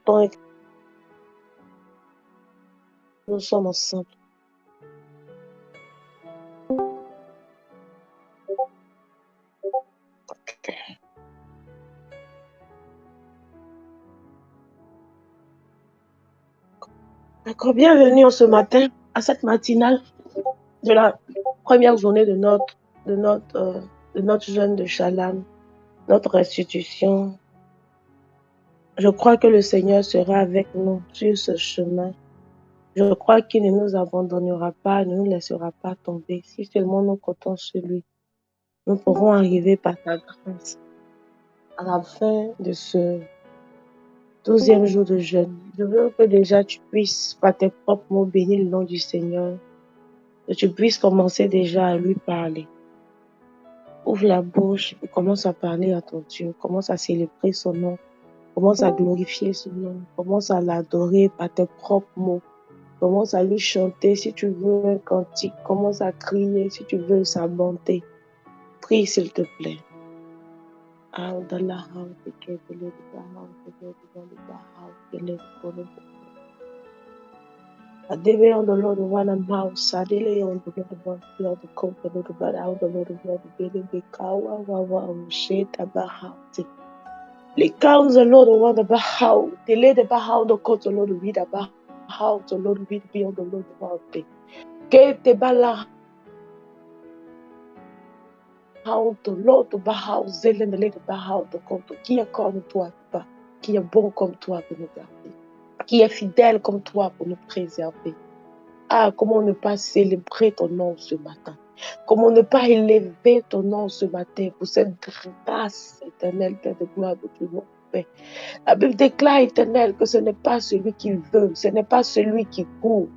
Tant que nous sommes ensemble. D'accord, bienvenue ce matin à cette matinale de la première journée de notre jeûne de Shalom, notre institution. Je crois que le Seigneur sera avec nous sur ce chemin. Je crois qu'il ne nous abandonnera pas, ne nous laissera pas tomber. Si seulement nous comptons sur lui, nous pourrons arriver par sa grâce à la fin de ce 12e jour de jeûne. Je veux que déjà tu puisses, par tes propres mots, bénir le nom du Seigneur, que tu puisses commencer déjà à lui parler. Ouvre la bouche et commence à parler à ton Dieu, commence à célébrer son nom, commence à glorifier son nom, commence à l'adorer par tes propres mots. Commence à lui chanter si tu veux un cantique. Commence à crier si tu veux sa bonté. Prie s'il te plaît. Adebe on the Lord one and mouse, Adele on the Lord one, Lord the coat, the Lord bad out, the Lord the Billy Bikawa, Wawa, Shade, Abahati. Les cows, the Lord one the Bahau, the lady Bahau, the coat, the Lord read about how the Lord read beyond the Lord one thing. Get the Bala. Lord, Bahau, Zelen, the lady Bahau, the coat, qui est comme toi, Papa, qui est bon comme toi pour nous garder, qui est fidèle comme toi pour nous préserver. Ah, comment ne pas célébrer ton nom ce matin? Comment ne pas élever ton nom ce matin pour cette grâce éternelle, Père de gloire, que tu nous fais. La Bible déclare, éternel, que ce n'est pas celui qui veut, ce n'est pas celui qui court,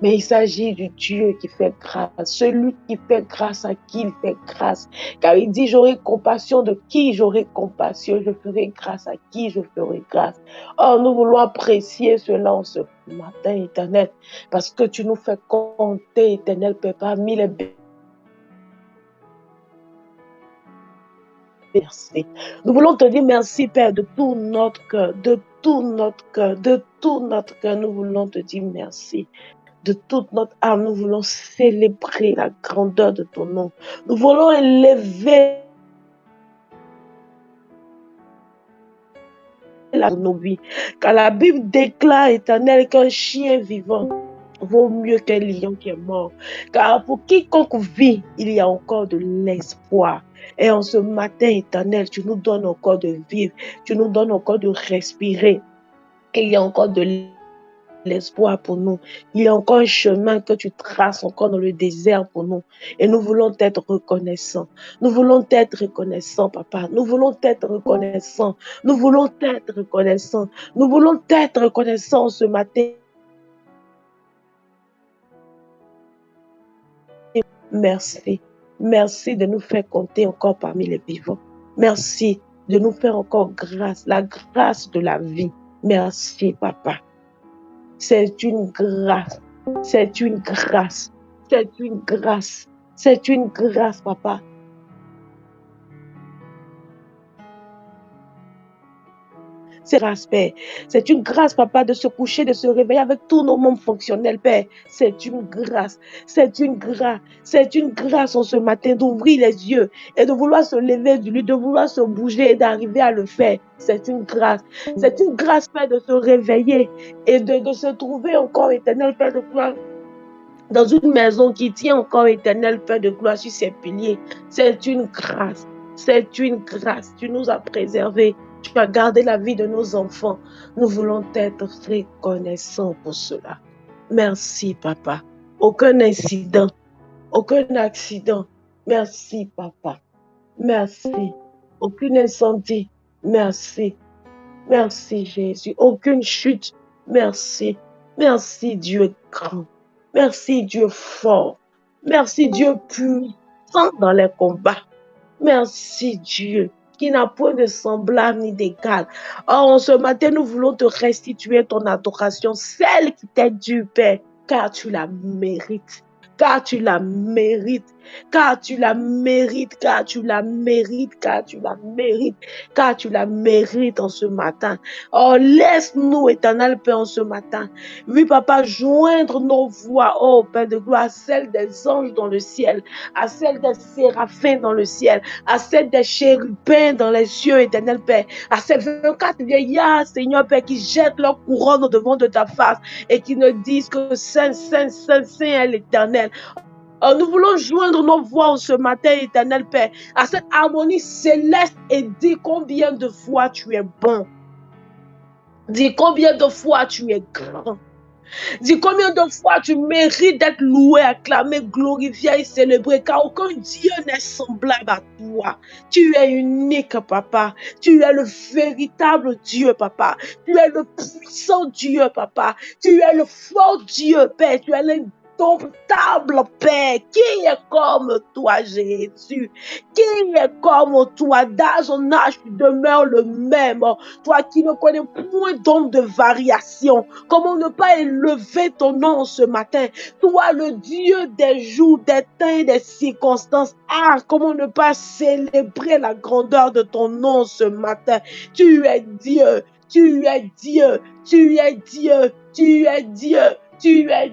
mais il s'agit du Dieu qui fait grâce. Celui qui fait grâce à qui il fait grâce. Car il dit, j'aurai compassion de qui j'aurai compassion. Je ferai grâce à qui je ferai grâce. Oh, nous voulons apprécier cela en ce matin, éternel. Parce que tu nous fais compter, éternel, Père, parmi les merci. Nous voulons te dire merci, Père, de tout notre cœur, de tout notre cœur, de tout notre cœur. Nous voulons te dire merci. De toute notre âme, nous voulons célébrer la grandeur de ton nom. Nous voulons élever nos vies. Car la Bible déclare, éternel, qu'un chien vivant vaut mieux qu'un lion qui est mort. Car pour quiconque vit, il y a encore de l'espoir. Et en ce matin, éternel, tu nous donnes encore de vivre. Tu nous donnes encore de respirer. Et il y a encore de l'espoir pour nous. Il y a encore un chemin que tu traces encore dans le désert pour nous. Et nous voulons être reconnaissants. Nous voulons être reconnaissants, Papa. Nous voulons être reconnaissants. Nous voulons être reconnaissants. Nous voulons être reconnaissants ce matin. Merci. Merci de nous faire compter encore parmi les vivants. Merci de nous faire encore grâce, la grâce de la vie. Merci, Papa. C'est une grâce. C'est une grâce. C'est une grâce. C'est une grâce, Papa. C'est grâce, Père. C'est une grâce, Papa, de se coucher, de se réveiller avec tous nos membres fonctionnels, Père. C'est une grâce. C'est une grâce. C'est une grâce en ce matin d'ouvrir les yeux et de vouloir se lever du lit, de vouloir se bouger et d'arriver à le faire. C'est une grâce. C'est une grâce, Père, de se réveiller et de se trouver encore, éternel Père de gloire, dans une maison qui tient encore, éternel Père de gloire, sur ses piliers. C'est une grâce. C'est une grâce. Tu nous as préservés. Tu as gardé la vie de nos enfants. Nous voulons être reconnaissants pour cela. Merci, Papa. Aucun incident, aucun accident. Merci, Papa. Merci. Aucun incendie. Merci. Merci, Jésus. Aucune chute. Merci. Merci, Dieu grand. Merci, Dieu fort. Merci, Dieu puissant dans les combats. Merci, Dieu, qui n'a point de semblable ni d'égal. Oh, ce matin, nous voulons te restituer ton adoration, celle qui t'est due, Père, car tu la mérites. Car tu la mérites. car tu la mérites, car tu la mérites, car tu la mérites, car tu la mérites en ce matin. Oh, laisse-nous, éternel Père, en ce matin. Oui, papa, joindre nos voix, oh Père de gloire, à celles des anges dans le ciel, à celles des séraphins dans le ciel, à celles des chérubins dans les cieux, éternel Père, à ces 24 vieillards, Seigneur Père, qui jettent leur couronne au devant de ta face et qui ne disent que Saint, Saint, Saint, Saint est l'Éternel. Oh, nous voulons joindre nos voix ce matin, éternel Père, à cette harmonie céleste et dis combien de fois tu es bon. Dis combien de fois tu es grand. Dis combien de fois tu mérites d'être loué, acclamé, glorifié et célébré, car aucun Dieu n'est semblable à toi. Tu es unique, papa. Tu es le véritable Dieu, papa. Tu es le puissant Dieu, papa. Tu es le fort Dieu, Père. Tu es l'indomptable Père. Qui est comme toi, Jésus? Qui est comme toi? D'âge en âge, tu demeures le même. Toi qui ne connais point d'ombre de variation. Comment ne pas élever ton nom ce matin? Toi, le Dieu des jours, des temps et des circonstances. Ah, comment ne pas célébrer la grandeur de ton nom ce matin? Tu es Dieu, tu es Dieu, tu es Dieu, tu es Dieu, tu es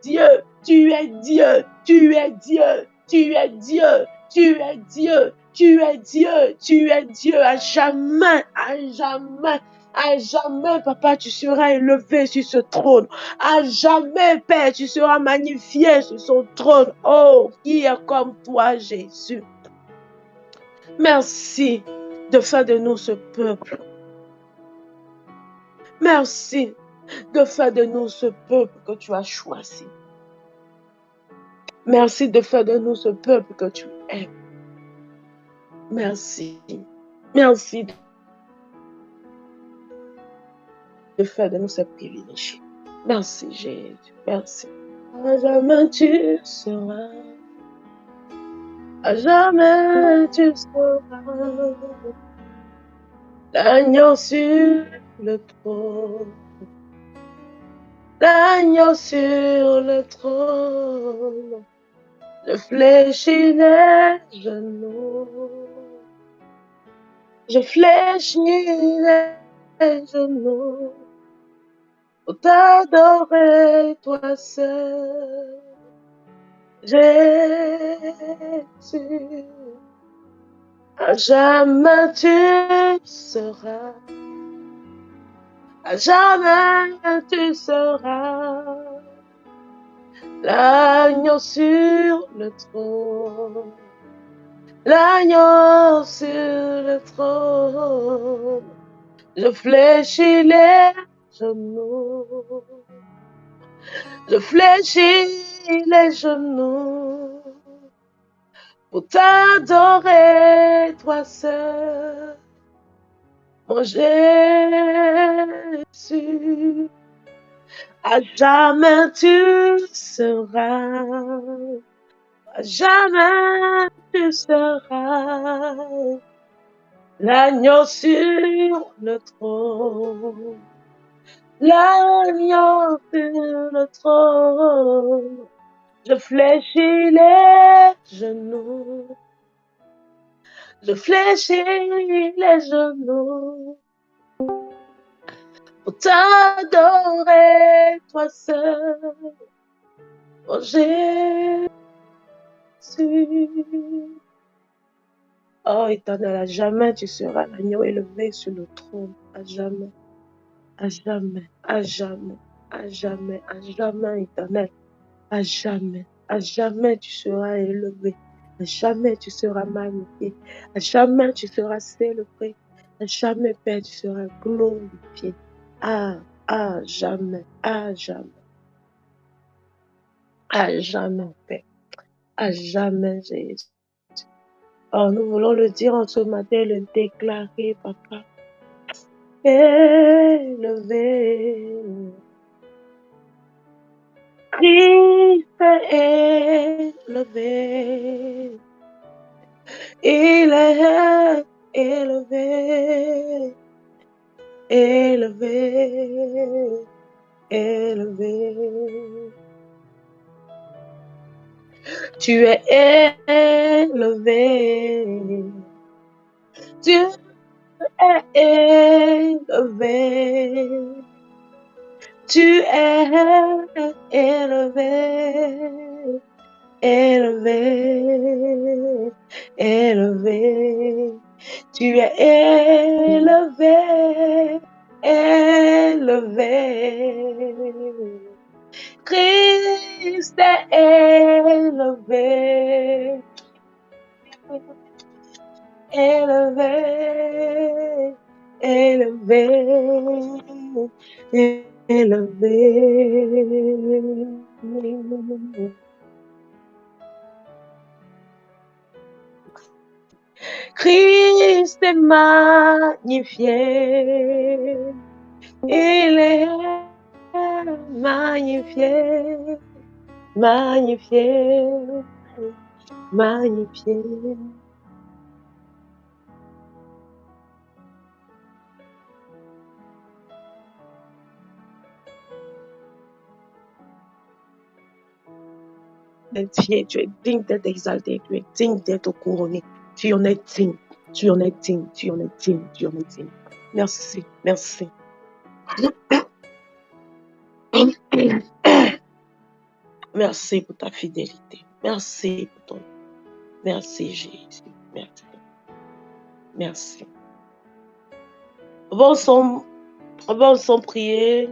Dieu, tu es Dieu, tu es Dieu, tu es Dieu, tu es Dieu, tu es Dieu, tu es Dieu, à jamais, à jamais. À jamais, papa, tu seras élevé sur ce trône. À jamais, Père, tu seras magnifié sur son trône. Oh, qui est comme toi, Jésus. Merci de faire de nous ce peuple. Merci de faire de nous ce peuple que tu as choisi. Merci de faire de nous ce peuple que tu aimes. Merci. Merci de faire de nous ce privilège. Merci, Jésus. Merci. À jamais tu seras. À jamais tu seras. L'agneau sur le trône. L'agneau sur le trône. Je fléchis les genoux. Je fléchis les genoux pour t'adorer, toi seul. Jésus, à jamais tu seras. À jamais tu seras. L'agneau sur le trône. L'agneau sur le trône. Je fléchis les genoux. Je fléchis les genoux pour t'adorer, toi seul, mon Jésus. À jamais tu seras. À jamais tu seras. L'agneau sur le trône. L'agneau sur le trône. Je fléchis les genoux. Je fléchis les genoux. Pour t'adorer, toi seul. Oh Jésus. Oh éternel, à jamais tu seras l'agneau élevé sur le trône. À jamais. À jamais, à jamais, à jamais, à jamais, éternel, à jamais tu seras élevé, à jamais tu seras magnifié, à jamais tu seras célébré, à jamais, Père, tu seras glorifié, à jamais, à jamais, à jamais, Père, à jamais, Jésus. Oh, nous voulons le dire en ce matin, le déclarer, papa, élevé. Christ est élevé, il est élevé, élevé, élevé. Tu es élevé. Tu es élevé. Tu es élevé. Élevé. Élevé. Tu es élevé. Élevé. Christ est élevé. Élevé. Élevé. Élevé. Christ est magnifié. Il est magnifié. Magnifié. Magnifié. Magnifié, tu es digne d'être exalté, tu es digne d'être couronné. Tu en es digne, tu en es digne, tu en es digne, tu en es digne. Merci, merci. Merci pour ta fidélité. Merci pour ton. Merci Jésus. Merci. Merci. On va ensemble prier.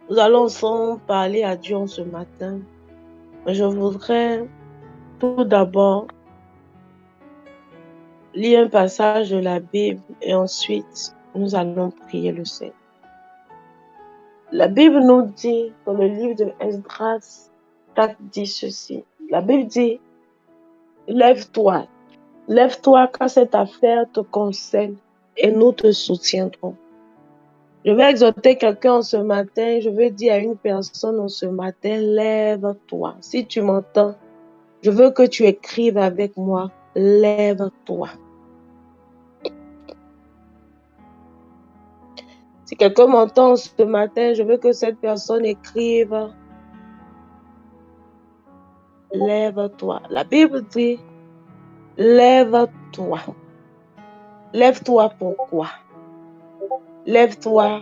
Nous allons ensemble parler à Dieu ce matin. Je voudrais tout d'abord lire un passage de la Bible et ensuite nous allons prier le Seigneur. La Bible nous dit dans le livre de Esdras 4 dit ceci. La Bible dit, lève-toi car cette affaire te concerne et nous te soutiendrons. Je vais exhorter quelqu'un ce matin, je veux dire à une personne ce matin, lève-toi. Si tu m'entends, je veux que tu écrives avec moi, lève-toi. Si quelqu'un m'entend ce matin, je veux que cette personne écrive, lève-toi. La Bible dit, lève-toi. Lève-toi pourquoi? Lève-toi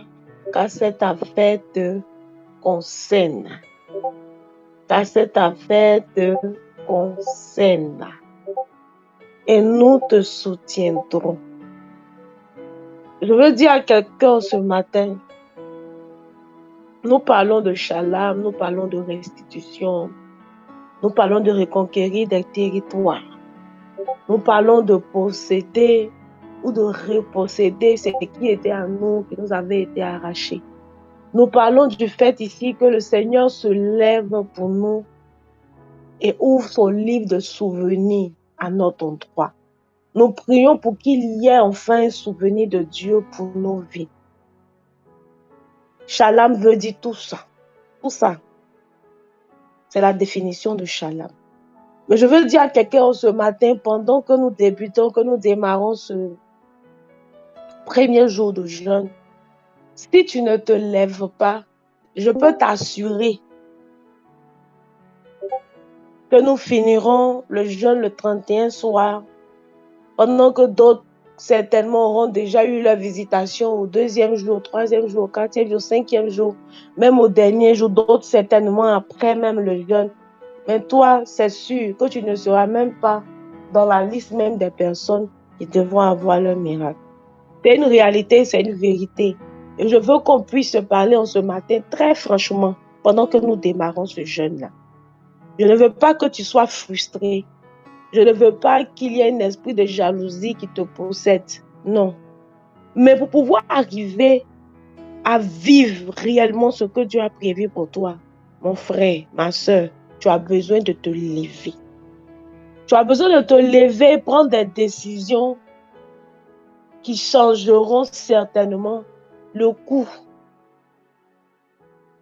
car cette affaire te concerne. Car cette affaire te concerne. Et nous te soutiendrons. Je veux dire à quelqu'un ce matin, nous parlons de shalom, nous parlons de restitution, nous parlons de reconquérir des territoires, nous parlons de posséder ou de reposséder ce qui était à nous, qui nous avait été arraché. Nous parlons du fait ici que le Seigneur se lève pour nous et ouvre son livre de souvenirs à notre endroit. Nous prions pour qu'il y ait enfin un souvenir de Dieu pour nos vies. Shalom veut dire tout ça. Tout ça. C'est la définition de shalom. Mais je veux dire à quelqu'un ce matin, pendant que nous débutons, que nous démarrons ce premier jour de jeûne, si tu ne te lèves pas, je peux t'assurer que nous finirons le jeûne le 31 soir, pendant que d'autres certainement auront déjà eu leur visitation au 2e jour, au 3e jour, au 4e jour, au 5e jour, même au dernier jour, d'autres certainement après même le jeûne. Mais toi, c'est sûr que tu ne seras même pas dans la liste même des personnes qui devront avoir leur miracle. C'est une réalité, c'est une vérité. Et je veux qu'on puisse se parler en ce matin très franchement pendant que nous démarrons ce jeûne-là. Je ne veux pas que tu sois frustré. Je ne veux pas qu'il y ait un esprit de jalousie qui te possède. Non. Mais pour pouvoir arriver à vivre réellement ce que Dieu a prévu pour toi, mon frère, ma soeur, tu as besoin de te lever. Tu as besoin de te lever et prendre des décisions qui changeront certainement le cours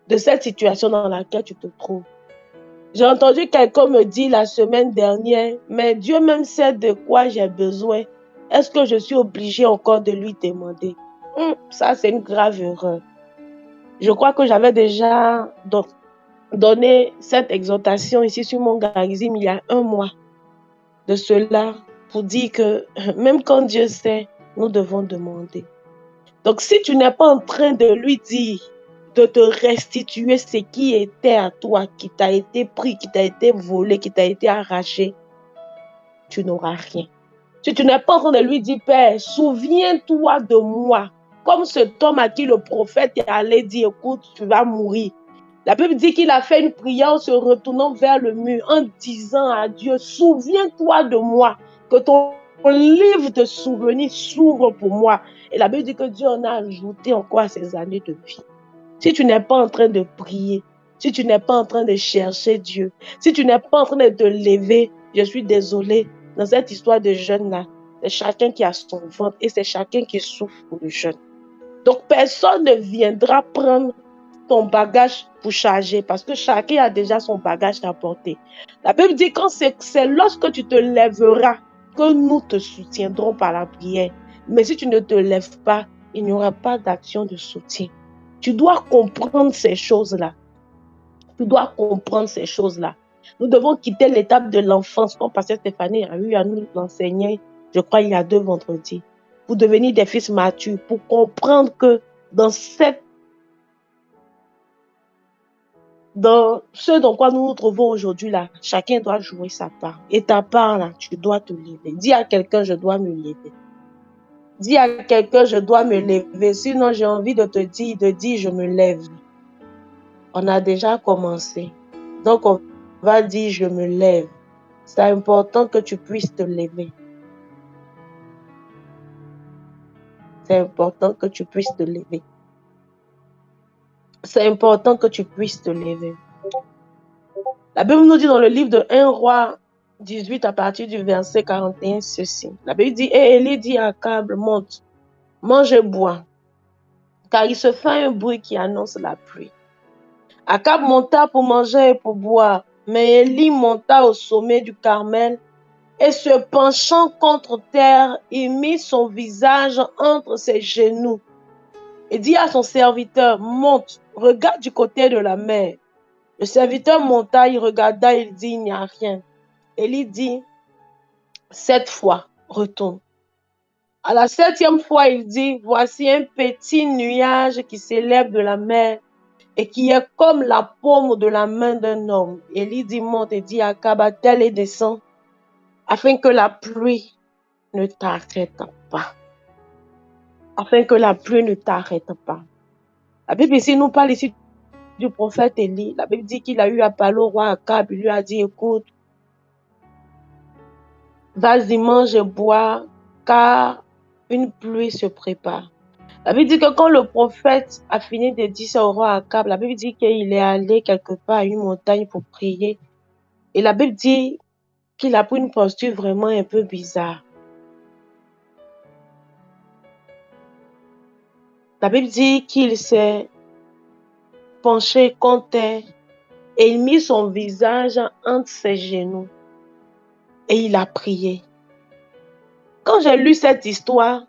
de cette situation dans laquelle tu te trouves. J'ai entendu quelqu'un me dire la semaine dernière, mais Dieu même sait de quoi j'ai besoin. Est-ce que je suis obligée encore de lui demander? Ça, c'est une grave erreur. Je crois que j'avais déjà donné cette exhortation ici sur mon charisme il y a 1 mois de cela pour dire que même quand Dieu sait, nous devons demander. Donc, si tu n'es pas en train de lui dire de te restituer ce qui était à toi, qui t'a été pris, qui t'a été volé, qui t'a été arraché, tu n'auras rien. Si tu n'es pas en train de lui dire, Père, souviens-toi de moi, comme cet homme à qui le prophète est allé dire, écoute, tu vas mourir. La Bible dit qu'il a fait une prière en se retournant vers le mur, en disant à Dieu, souviens-toi de moi, que ton livre de souvenirs s'ouvre pour moi. Et la Bible dit que Dieu en a ajouté encore à ses années de vie. Si tu n'es pas en train de prier, si tu n'es pas en train de chercher Dieu, si tu n'es pas en train de te lever, je suis désolée, dans cette histoire de jeûne-là, c'est chacun qui a son ventre et c'est chacun qui souffre pour le jeûne. Donc, personne ne viendra prendre ton bagage pour charger parce que chacun a déjà son bagage à porter. La Bible dit que c'est lorsque tu te lèveras que nous te soutiendrons par la prière. Mais si tu ne te lèves pas, il n'y aura pas d'action de soutien. Tu dois comprendre ces choses-là. Tu dois comprendre ces choses-là. Nous devons quitter l'étape de l'enfance, comme Pasteur Stéphanie a eu à nous l'enseigner, je crois, il y a 2 vendredis, pour devenir des fils matures, pour comprendre que dans ce dans quoi nous nous trouvons aujourd'hui là, chacun doit jouer sa part. Et ta part là, tu dois te lever. Dis à quelqu'un, je dois me lever. Dis à quelqu'un, je dois me lever. Sinon, j'ai envie de te dire, je me lève. On a déjà commencé. Donc, on va dire, je me lève. C'est important que tu puisses te lever. C'est important que tu puisses te lever. C'est important que tu puisses te lever. La Bible nous dit dans le livre de 1 Roi 18 à partir du verset 41 ceci. La Bible dit, et Élie dit à Akab, monte, mange et bois, car il se fait un bruit qui annonce la pluie. Akab monta pour manger et pour boire, mais Élie monta au sommet du Carmel et se penchant contre terre, il mit son visage entre ses genoux et dit à son serviteur, monte, regarde du côté de la mer. Le serviteur monta, il regarda, il dit, il n'y a rien. Élie dit, 7 fois, retourne. À la 7e fois, il dit, voici un petit nuage qui s'élève de la mer et qui est comme la paume de la main d'un homme. Élie dit, monte et dit à Akab, attelle et descend, afin que la pluie ne t'arrête pas. Afin que la pluie ne t'arrête pas. La Bible ici nous parle ici du prophète Élie. La Bible dit qu'il a eu à parler au roi Akab. Il lui a dit, écoute, vas-y, mange et bois, car une pluie se prépare. La Bible dit que quand le prophète a fini de dire ça au roi Akab, la Bible dit qu'il est allé quelque part à une montagne pour prier. Et la Bible dit qu'il a pris une posture vraiment un peu bizarre. La Bible dit qu'il s'est penché contre terre et il mit son visage entre ses genoux et il a prié. Quand j'ai lu cette histoire,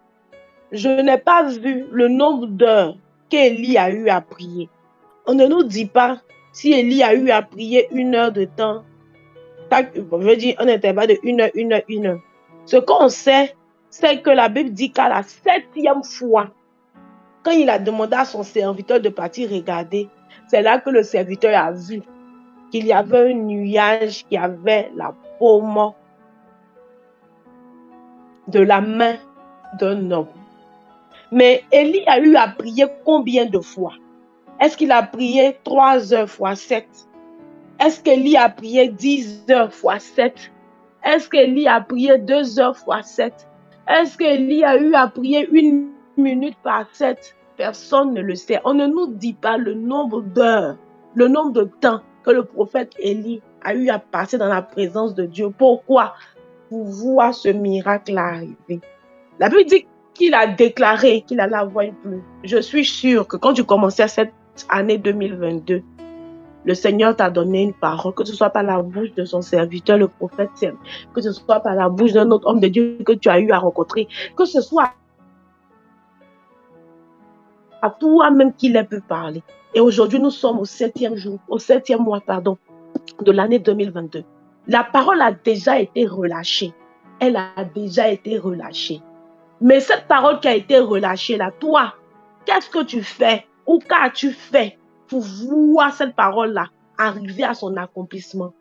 je n'ai pas vu le nombre d'heures qu'Élie a eu à prier. On ne nous dit pas si Élie a eu à prier 1 heure de temps. Je veux dire un intervalle de 1 heure, 1 heure, 1 heure. Ce qu'on sait, c'est que la Bible dit qu'à la 7e fois, quand il a demandé à son serviteur de partir regarder, c'est là que le serviteur a vu qu'il y avait un nuage qui avait la paume de la main d'un homme. Mais Élie a eu à prier combien de fois? Est-ce qu'il a prié 3 heures fois 7? Est-ce qu'Élie a prié 10 heures fois 7? Est-ce qu'Élie a prié 2 heures fois 7? Est-ce qu'Élie a eu à prier 1 minute par 7? Personne ne le sait. On ne nous dit pas le nombre d'heures, le nombre de temps que le prophète Élie a eu à passer dans la présence de Dieu. Pourquoi? Pour voir ce miracle arriver. La Bible dit qu'il a déclaré qu'il allait avoir une pluie. Je suis sûre que quand tu commençais cette année 2022, le Seigneur t'a donné une parole, que ce soit par la bouche de son serviteur, le prophète, que ce soit par la bouche d'un autre homme de Dieu que tu as eu à rencontrer, que ce soit à toi-même qu'il ait pu parler. Et aujourd'hui, nous sommes au 7e jour, au 7e mois, pardon, de l'année 2022. La parole a déjà été relâchée. Elle a déjà été relâchée. Mais cette parole qui a été relâchée là, toi, qu'est-ce que tu fais ou qu'as-tu fait pour voir cette parole-là arriver à son accomplissement?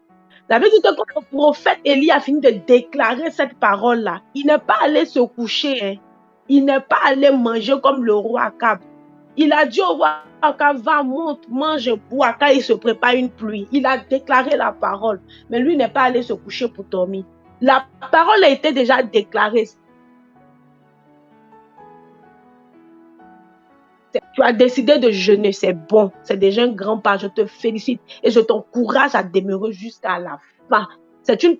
La Bible dit que quand le prophète Élie a fini de déclarer cette parole-là, il n'est pas allé se coucher, hein. Il n'est pas allé manger comme le roi Akab. Il a dit au roi Akab, va, monte, mange, bois, car il se prépare une pluie. Il a déclaré la parole, mais lui n'est pas allé se coucher pour dormir. La parole a été déjà déclarée. Tu as décidé de jeûner, c'est bon, c'est déjà un grand pas. Je te félicite et je t'encourage à demeurer jusqu'à la fin. C'est une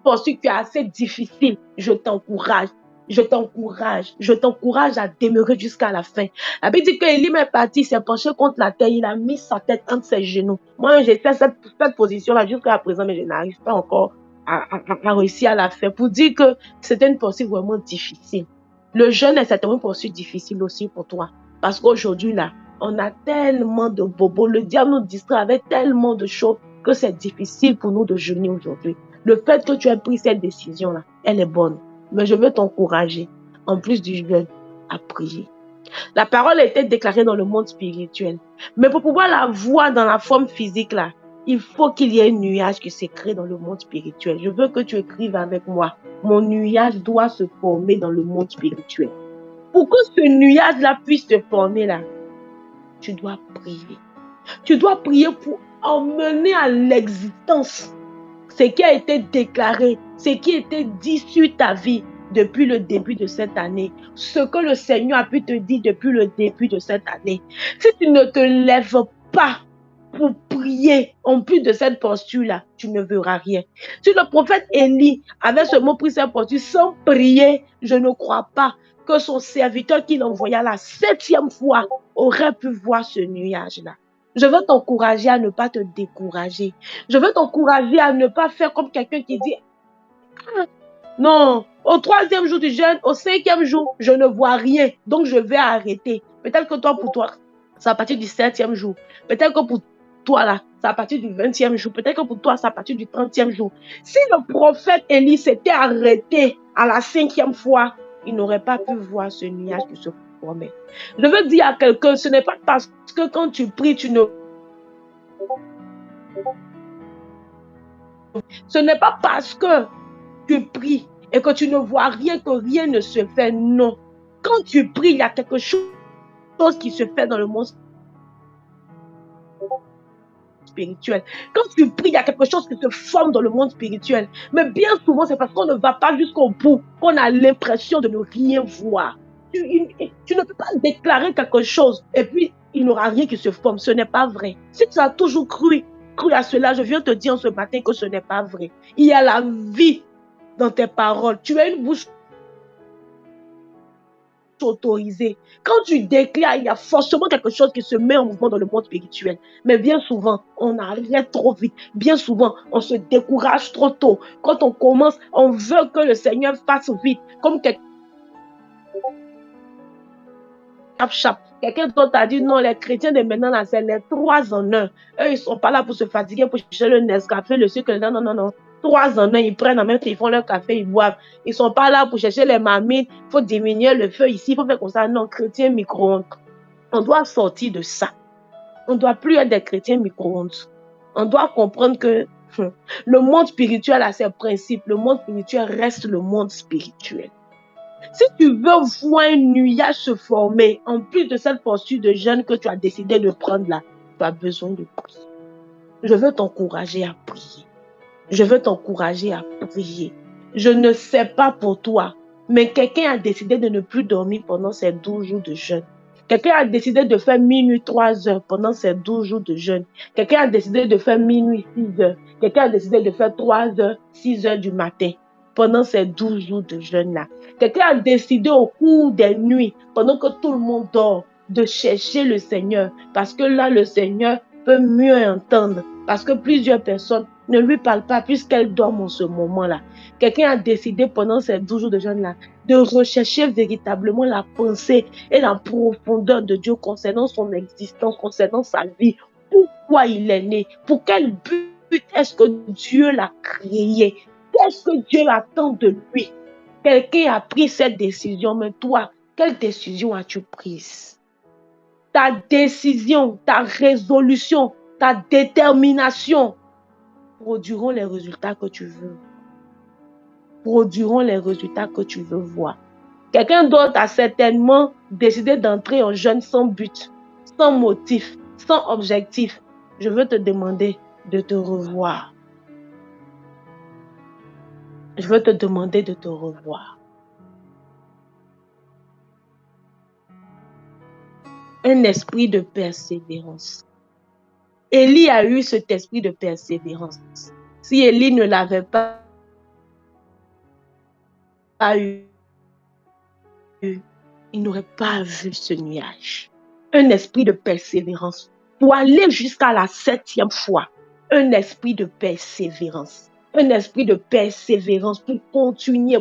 posture qui est assez difficile. Je t'encourage. Je t'encourage à demeurer jusqu'à la fin. La Bible dit que Élie est parti, il s'est penché contre la terre, il a mis sa tête entre ses genoux. Moi, j'ai fait cette position-là jusqu'à présent, mais je n'arrive pas encore à réussir à la faire. Pour dire que c'était une posture vraiment difficile. Le jeûne est certainement une posture difficile aussi pour toi. Parce qu'aujourd'hui, là, on a tellement de bobos. Le diable nous distrait avec tellement de choses que c'est difficile pour nous de jeûner aujourd'hui. Le fait que tu aies pris cette décision-là, elle est bonne. Mais je veux t'encourager, en plus du jeûne, à prier. La parole a été déclarée dans le monde spirituel. Mais pour pouvoir la voir dans la forme physique, là, il faut qu'il y ait un nuage qui s'est créé dans le monde spirituel. Je veux que tu écrives avec moi. Mon nuage doit se former dans le monde spirituel. Pour que ce nuage-là puisse se former, là, tu dois prier. Tu dois prier pour emmener à l'existence ce qui a été déclaré, ce qui a été dit sur ta vie depuis le début de cette année, ce que le Seigneur a pu te dire depuis le début de cette année. Si tu ne te lèves pas pour prier en plus de cette posture-là, tu ne verras rien. Si le prophète Élie avait seulement pris cette posture sans prier, je ne crois pas que son serviteur qu'il envoya la 7e fois aurait pu voir ce nuage-là. Je veux t'encourager à ne pas te décourager. Je veux t'encourager à ne pas faire comme quelqu'un qui dit non, au 3e jour du jeûne, au 5e jour, je ne vois rien, donc je vais arrêter. Peut-être que toi, pour toi, c'est à partir du 7e jour. Peut-être que pour toi, là, c'est à partir du 20e jour. Peut-être que pour toi, c'est à partir du 30e jour. Si le prophète Élie s'était arrêté à la 5e fois, il n'aurait pas pu voir ce nuage qui se formait. Je veux dire à quelqu'un, ce n'est pas parce que quand tu pries, ce n'est pas parce que tu pries et que tu ne vois rien, que rien ne se fait. Non. Quand tu pries, il y a quelque chose qui se fait dans le monde spirituel. Quand tu pries, il y a quelque chose qui se forme dans le monde spirituel. Mais bien souvent, c'est parce qu'on ne va pas jusqu'au bout qu'on a l'impression de ne rien voir. Tu ne peux pas déclarer quelque chose et puis il n'y aura rien qui se forme. Ce n'est pas vrai. Si tu as toujours cru à cela, je viens te dire ce matin que ce n'est pas vrai. Il y a la vie dans tes paroles. Tu as une bouche autorisée. Quand tu déclares, il y a forcément quelque chose qui se met en mouvement dans le monde spirituel. Mais bien souvent, on arrête trop vite. Bien souvent, on se décourage trop tôt. Quand on commence, on veut que le Seigneur fasse vite. Comme quelqu'un d'autre a dit non, les chrétiens de maintenant, là, c'est les 3 en 1. Eux, ils ne sont pas là pour se fatiguer, pour chercher le Nescafé, le sucre. Non, non, non, non. 3 en 1, ils prennent en même temps, ils font leur café, ils boivent. Ils ne sont pas là pour chercher les mamines. Il faut diminuer le feu ici, il faut faire comme ça. Non, chrétien micro-ondes. On doit sortir de ça. On ne doit plus être des chrétiens micro-ondes. On doit comprendre que le monde spirituel a ses principes. Le monde spirituel reste le monde spirituel. Si tu veux voir un nuage se former, en plus de cette posture de jeûne que tu as décidé de prendre là, tu as besoin de prier. Je veux t'encourager à prier. Je veux t'encourager à prier. Je ne sais pas pour toi, mais quelqu'un a décidé de ne plus dormir pendant ces 12 jours de jeûne. Quelqu'un a décidé de faire minuit 3 heures pendant ces 12 jours de jeûne. Quelqu'un a décidé de faire minuit 6 heures. Quelqu'un a décidé de faire 3 heures, 6 heures du matin pendant ces 12 jours de jeûne-là. Quelqu'un a décidé au cours des nuits, pendant que tout le monde dort, de chercher le Seigneur. Parce que là, le Seigneur peut mieux entendre. Parce que plusieurs personnes ne lui parlent pas puisqu'elles dorment en ce moment-là. Quelqu'un a décidé pendant ces 12 jours de jeûne-là de rechercher véritablement la pensée et la profondeur de Dieu concernant son existence, concernant sa vie, pourquoi il est né, pour quel but est-ce que Dieu l'a créé, qu'est-ce que Dieu attend de lui. Quelqu'un a pris cette décision, mais toi, quelle décision as-tu prise? Ta décision, ta résolution, ta détermination produiront les résultats que tu veux. Produiront les résultats que tu veux voir. Quelqu'un d'autre a certainement décidé d'entrer en jeûne sans but, sans motif, sans objectif. Je veux te demander de te revoir. Je veux te demander de te revoir. Un esprit de persévérance. Élie a eu cet esprit de persévérance. Si Élie ne l'avait pas eu, il n'aurait pas vu ce nuage. Un esprit de persévérance. Pour aller jusqu'à la 7e fois, un esprit de persévérance. Un esprit de persévérance pour continuer,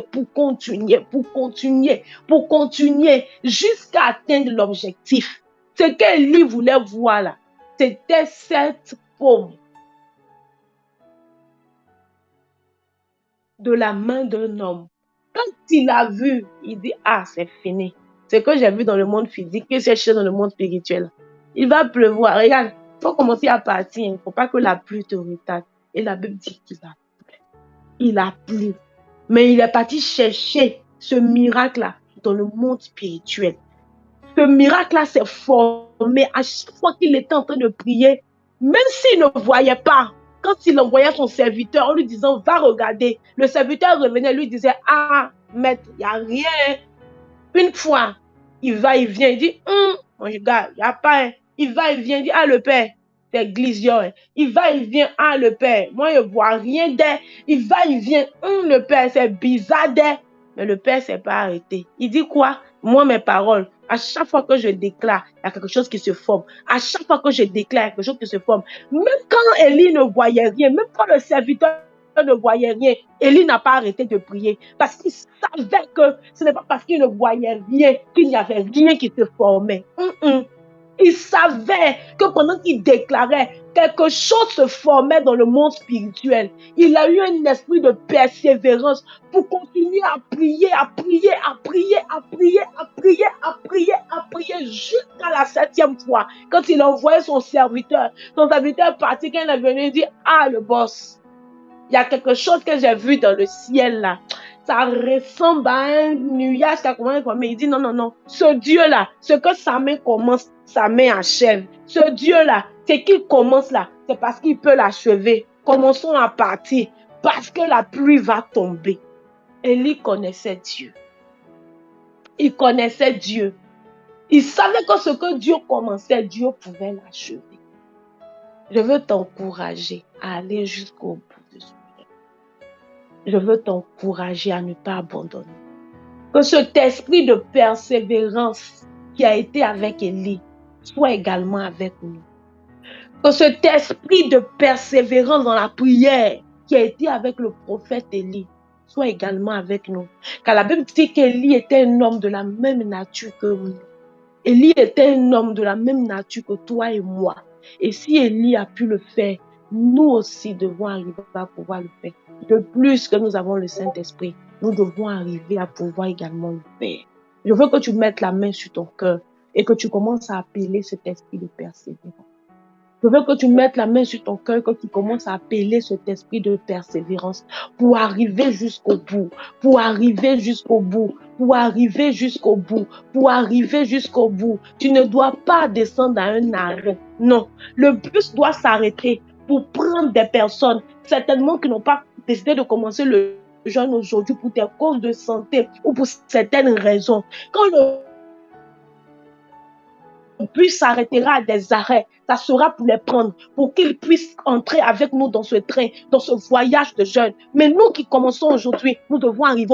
jusqu'à atteindre l'objectif. Ce qu'Élie voulait voir là, c'était cette paume de la main d'un homme. Quand il a vu, il dit, ah, c'est fini. C'est que j'ai vu dans le monde physique, que c'est cherché dans le monde spirituel. Il va pleuvoir. Regarde, il faut commencer à partir. Il ne faut pas que la pluie te retarde. Et la Bible dit qu'il a plu. Il a plu. Mais il est parti chercher ce miracle-là dans le monde spirituel. Ce miracle-là s'est formé à chaque fois qu'il était en train de prier, même s'il ne voyait pas. Quand il envoyait son serviteur en lui disant, va regarder, le serviteur revenait, lui disait, ah, maître, il n'y a rien. Une fois, il va, il vient, il dit, mon gars, il n'y a pas. Il va, il vient, il dit, ah, le père, c'est glision. Il va, il vient, ah, le père, moi, je ne vois rien d'air. Il va, il vient, le père, c'est bizarre d'air. Mais le père ne s'est pas arrêté. Il dit quoi? Moi, mes paroles, à chaque fois que je déclare, il y a quelque chose qui se forme. À chaque fois que je déclare, il y a quelque chose qui se forme. Même quand Élie ne voyait rien, même quand le serviteur ne voyait rien, Élie n'a pas arrêté de prier parce qu'il savait que ce n'est pas parce qu'il ne voyait rien qu'il n'y avait rien qui se formait. Il savait que pendant qu'il déclarait, quelque chose se formait dans le monde spirituel. Il a eu un esprit de persévérance pour continuer à prier jusqu'à la 7e fois. Quand il envoyait son serviteur partit, quand il est venu, il dit, ah, le boss, il y a quelque chose que j'ai vu dans le ciel là. Ça ressemble à un nuage qui a commencé à former. Il dit non. Ce Dieu-là, ce que sa main commence, sa main achève. Ce Dieu-là, c'est qu'il commence là. C'est parce qu'il peut l'achever. Commençons à partir. Parce que la pluie va tomber. Élie connaissait Dieu. Il connaissait Dieu. Il savait que ce que Dieu commençait, Dieu pouvait l'achever. Je veux t'encourager à aller jusqu'au bout. Je veux t'encourager à ne pas abandonner. Que cet esprit de persévérance qui a été avec Élie soit également avec nous. Que cet esprit de persévérance dans la prière qui a été avec le prophète Élie soit également avec nous. Car la Bible dit qu'Élie était un homme de la même nature que nous. Élie était un homme de la même nature que toi et moi. Et si Élie a pu le faire, nous aussi devons arriver à pouvoir le faire. De plus que nous avons le Saint-Esprit, nous devons arriver à pouvoir également le faire. Je veux que tu mettes la main sur ton cœur et que tu commences à appeler cet esprit de persévérance. Je veux que tu mettes la main sur ton cœur, que tu commences à appeler cet esprit de persévérance pour arriver jusqu'au bout, Tu ne dois pas descendre à un arrêt. Non, le bus doit s'arrêter pour prendre des personnes, certainement qui n'ont pas décidé de commencer le jeûne aujourd'hui pour des causes de santé ou pour certaines raisons. Quand le bus s'arrêtera à des arrêts, ça sera pour les prendre, pour qu'ils puissent entrer avec nous dans ce train, dans ce voyage de jeûne. Mais nous qui commençons aujourd'hui, nous devons arriver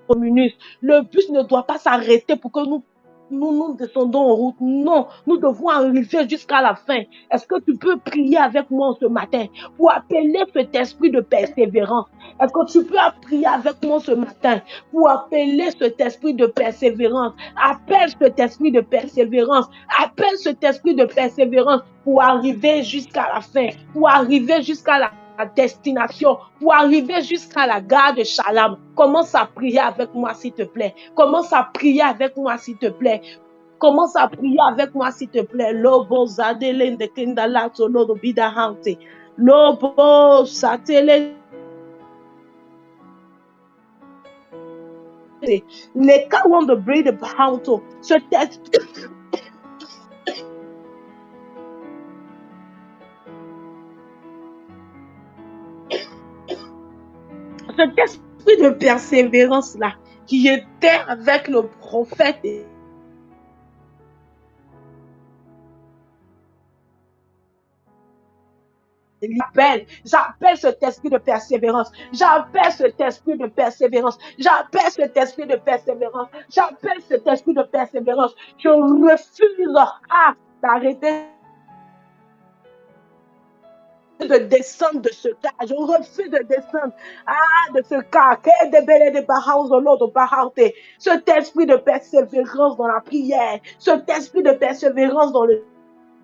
au minus. Le bus ne doit pas s'arrêter pour que nous nous descendons en route. Non, nous devons arriver jusqu'à la fin. Est-ce que tu peux prier avec moi ce matin pour appeler cet esprit de persévérance? Est-ce que tu peux prier avec moi ce matin pour appeler cet esprit de persévérance? Appelle cet esprit de persévérance. Appelle cet esprit de persévérance pour arriver jusqu'à la fin, pour arriver jusqu'à la destination, pour arriver jusqu'à la gare de Shalom. Commence à prier avec moi, s'il te plaît. Commence à prier avec moi, s'il te plaît. Commence à prier avec moi, s'il te plaît. Lobo zadele de kindala solo do bida hante. Lobo satele. Les cas want to breathe about ce texte. Cet esprit de persévérance là qui était avec le prophète j'appelle cet esprit de persévérance, j'appelle cet esprit de persévérance, j'appelle cet esprit de persévérance, j'appelle cet esprit de persévérance. Je refuse d'arrêter de descendre de ce cas. Je refuse de descendre de ce cas. Cet esprit de persévérance dans la prière, cet esprit de persévérance dans le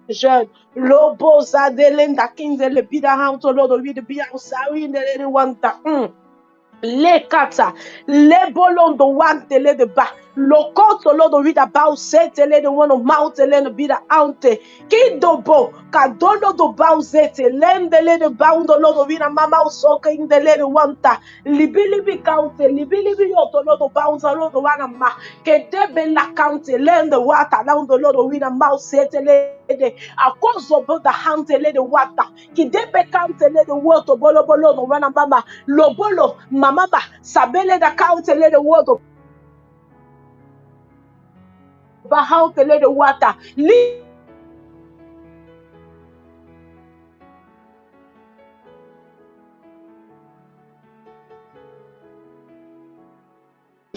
jeûne. Lobo zadelenda kinzele bida hanto lodo widi bia usawi ndele wanta. Les kata, les bolondo wantele de ba, lokoto lodo wida ba usetele de one of mountain de bida ante, kidobo, kadono do ba usete, lendele de ba undo lodo wida mama usoka indele de wanta, libilibi kaunte, libilibi yoto lodo ba uza lodo wana ma, kedebe la kaunte, lende wata, laundo lodo wida ma usetele de, akozo boda hantele de wata, kidebe kaunte de woto bolo bolo no wana mama, lobolo mama ba sabele da kaunte de woto ba haunte de wata li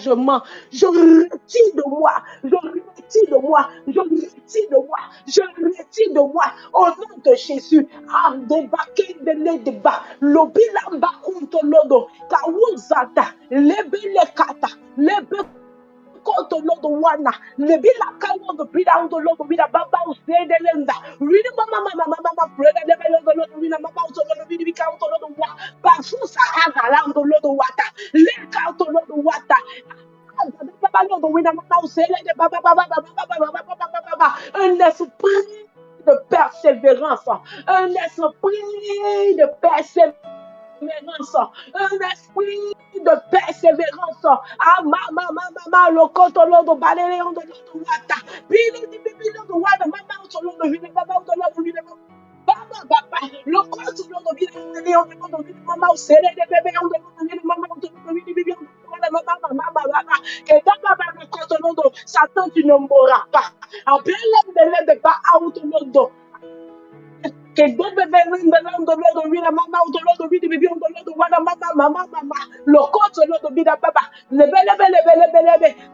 je retire de moi, je retire de moi, je retire de moi, je retire de moi, au nom de Jésus, débarquer de les débats, l'obilamba untolodo, kawuzata, lebele kata, lebe koto lodo wana, lebila kawo do bida undo lodo bida baba usede lenda, really mama brother lebe lodo lodo bida mama undo lodo bida bika undo lodo wa, bafusa haga la undo lodo wata, leka undo lodo wata, un esprit de persévérance, un esprit de persévérance, un esprit de persévérance. Ah, mama, le cotolo de balé, on de wata, pile di bibilo de wata, mama, solo de vide, mama, de vide, baba, le cotolo de vide, on de vide, mama, c'est les bébés, on de vide, mama, de vide, bébé, Satan, tu ne mourras pas. En plein de pas out que debe venir de l'autre vida mama de l'autre vida bibi de l'autre wala mama le compte de l'autre vida papa le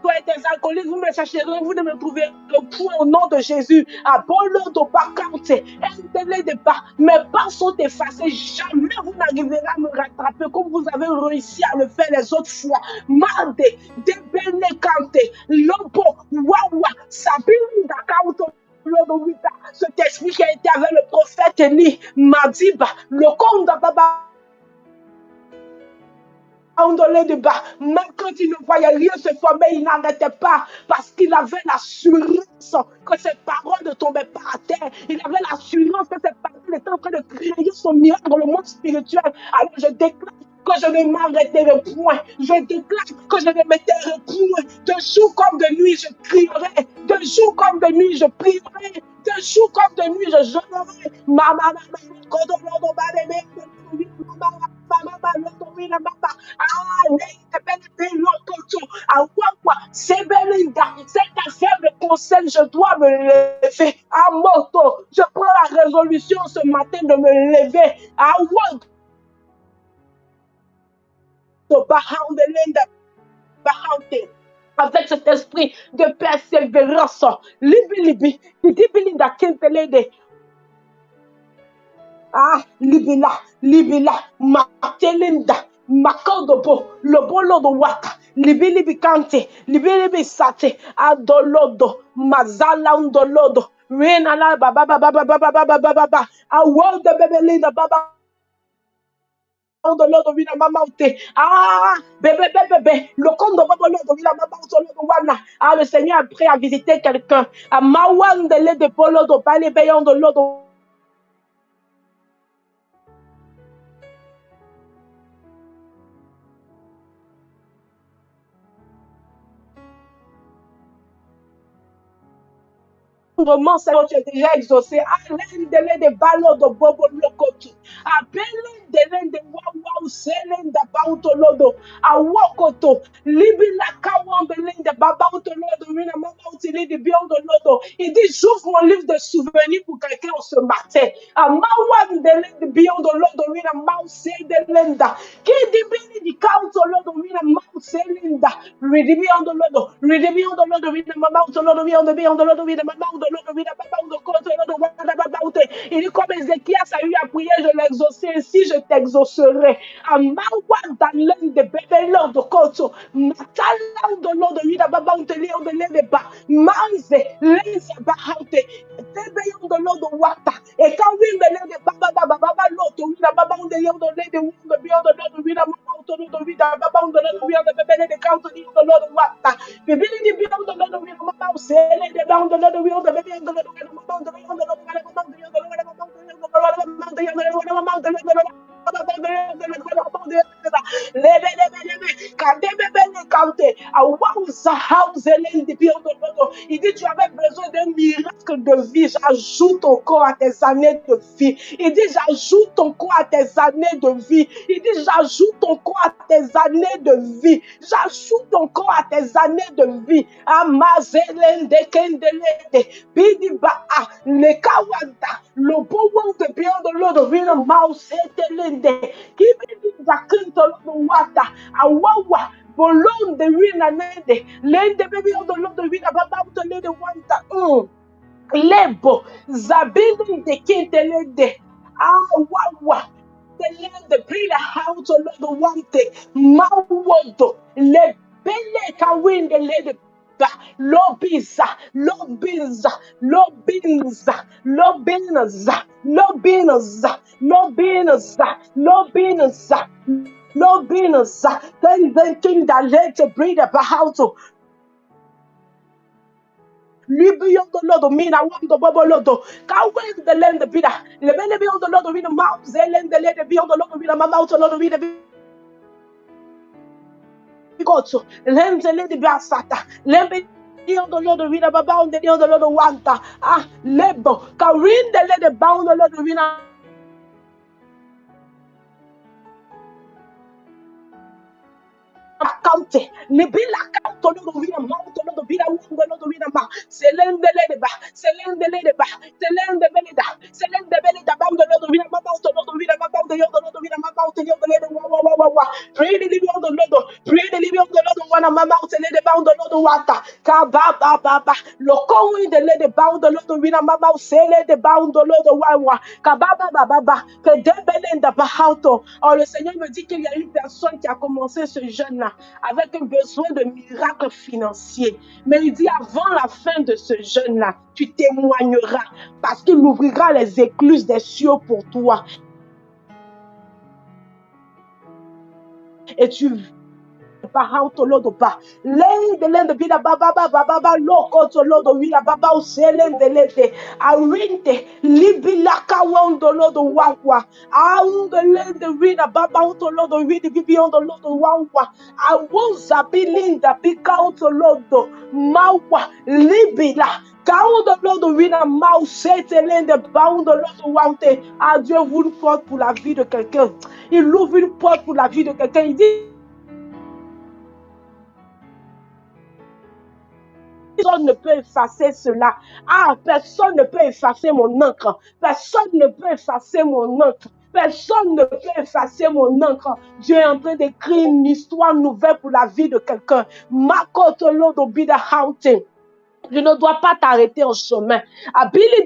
toi et tes acolytes vous me chercherez vous ne me trouverez point au nom de Jésus Apollo de Bacante intérêt de pas mes pas sont effacés jamais vous n'arriverez à me rattraper comme vous avez réussi à le faire les autres fois Mande de Benekante Lobo Wawa Sabine Dakauto cet esprit qui a été avec le prophète Élie, Madiba, le compte Baba. Même quand il ne voyait rien se former, il n'arrêtait pas parce qu'il avait l'assurance que ses paroles ne tombaient pas à terre. Il avait l'assurance que ses paroles étaient en train de créer son miracle dans le monde spirituel. Alors je déclare que je ne m'arrêterai point. Je déclare que je ne m'arrêterai point. De jour comme de nuit, je crierai. De jour comme de nuit, je prierai. De jour comme de nuit, je jeûnerai. Cette affaire me concerne, je dois me lever. À moto, je prends la résolution ce matin de me lever. À Word. avec cet esprit de persévérance. Libi, libi, libi, da kentelede. Ah, libila, libila, matelinda, makodobo, lobolo do waka, libili bikante, libili sate, adolodo, mazala undolodo, rena la baba baba baba baba baba baba, a world the bebelinda baba. De l'ordre vina mama ute. Ah, bébé, bébé, le compte de Baba l'ordre vina mama ute. Ah, le Seigneur est prêt à visiter quelqu'un. À Mawan de l'aide de Polo de Palais Bayon de l'ordre. Vraiment, c'est tu es déjà exaucé. À l'un de ballons de Bobo Lokoto. À Belen de l'un de Wawa, Selen de Bautolodo. À Wokoto. Libila Kawan de l'un de Babautolodo. Mina Mama Utili de Bion de Lodo. Il dit j'ouvre mon livre de souvenirs pour quelqu'un ce matin. À Mawan de l'un de Bion de Lodo. Mina Mause de Lenda. Qui dit Bini di Kauto Lodo. Mina Mause Linda. Ridibion de Lodo. Ridibion de Lodo. Mina Mama Utolodo. Bion de Lodo. Mina Mama il dit comme Ézéchias a eu à prier, je l'exaucerai, ainsi je t'exaucerai. À Mawan dans l'un de bébé l'ordre de Koto, Matala de l'ordre de Vida Baba de Léon de Lédeba, Manze, Leza Bahaute, Tébeyon de l'ordre de Wata, et quand oui, mais l'un de Baba Baba l'autre, Vida Baba de Léon de Lédeba, de Bion de l'ordre de Vida Baba de Vida Baba de l'ordre de bébé de Kanto de l'ordre de Wata, Bibi de Bion de l'ordre de Vida Baba, c'est les de l'ordre de Bion de bébé de l'ordre il dit tu avais besoin d'un miracle de vie, j'ajoute encore à tes années de vie. Il dit j'ajoute encore à tes années de vie. Il dit j'ajoute encore à tes années de vie. J'ajoute encore à tes années de vie. Amazelende kendelende bidiba le kawanda le bobo de bien de l'eau vina mouse etelende kibidi zakinto lo wata awawa bolon de wina nende lende baby on the Lord vina baba to lende wanta lebo zabili de kintelende awawa the bring out to Lord one thing mawodo le bele kawin the lady Lobinza, Lobinza, Lobinza, Lobinza, Lobinza, Lobinza, Lobinza, Lobinza. Then thinking that let to breathe about how to Libyan the Lord, Mina, one the Bobo Lodo, Kawan the land of Vida, the Belly on the Lord of Vida, Mount Zelen, the lady beyond the Lord of Vida, Mount the Lord of Vida. Goto, Lenze Lady Basata, Lembe on the Lord of Vida, bound the Lord of Wanta, Lebo, Karin the lady bound the Lord of Vida. County, Libila Canto, Vina Mount, Vina Vina Ma, Selen the Lady Ba, Selen the Lady Ba, Selen the Belida, Selen the Belida, bound the Lord of Vina Mount, Vina Mount, the Lord of Vina Mount, the Lady Wawa, pray the living on the Lord, pray the living on the Lord, one of my mouth, and the bound the Lord of Water, Kababa, Baba, Loco in the Lady bound the Lord of Vina Mount, Sele the bound the Lord of Wawa, Kababa, Baba, que Debelen the Bahauto. Oh, le Seigneur me dit qu'il y a une personne qui a commencé ce jeûne-là avec un besoin de miracles financiers. Mais il dit avant la fin de ce jeûne-là, tu témoigneras parce qu'il ouvrira les écluses des cieux pour toi. Et tu Bahauto lodo ba lende lende bida baba baba loko to lodo wila baba uselende lende arinte libila kawondo lodo wawa aunde lende wida baba to lodo widi bibiondo lodo wawa awuza bilinda bikauto lodo mawa libila Kaudo lodo wina mausete lende baundo lodo wante. Ah, Dieu ouvre une porte pour la vie de quelqu'un. Il ouvre une porte pour la vie de quelqu'un. Il dit personne ne peut effacer cela. Ah, personne ne peut effacer mon encre. Personne ne peut effacer mon encre. Personne ne peut effacer mon encre. Dieu est en train d'écrire une histoire nouvelle pour la vie de quelqu'un. Makotolodo bida haunting. Je ne dois pas t'arrêter en chemin. Les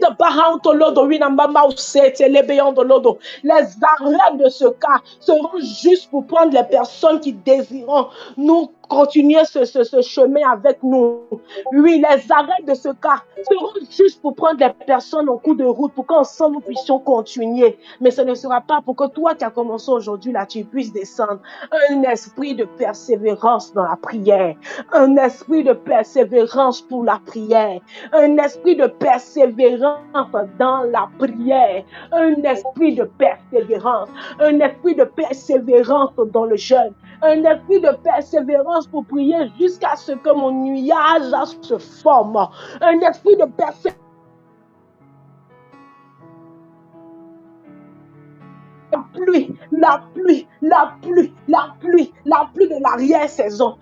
arrêts de ce cas seront juste pour prendre les personnes qui désireront nous continuer ce chemin avec nous. Oui, les arrêts de ce cas seront juste pour prendre les personnes en cours de route pour qu'ensemble nous puissions continuer. Mais ce ne sera pas pour que toi qui as commencé aujourd'hui là, tu puisses descendre. Un esprit de persévérance dans la prière. Un esprit de persévérance pour la prière. Un esprit de persévérance dans la prière. Un esprit de persévérance. Un esprit de persévérance dans le jeûne. Un esprit de persévérance pour prier jusqu'à ce que mon nuage se forme. Un esprit de persévérance. La pluie de l'arrière-saison.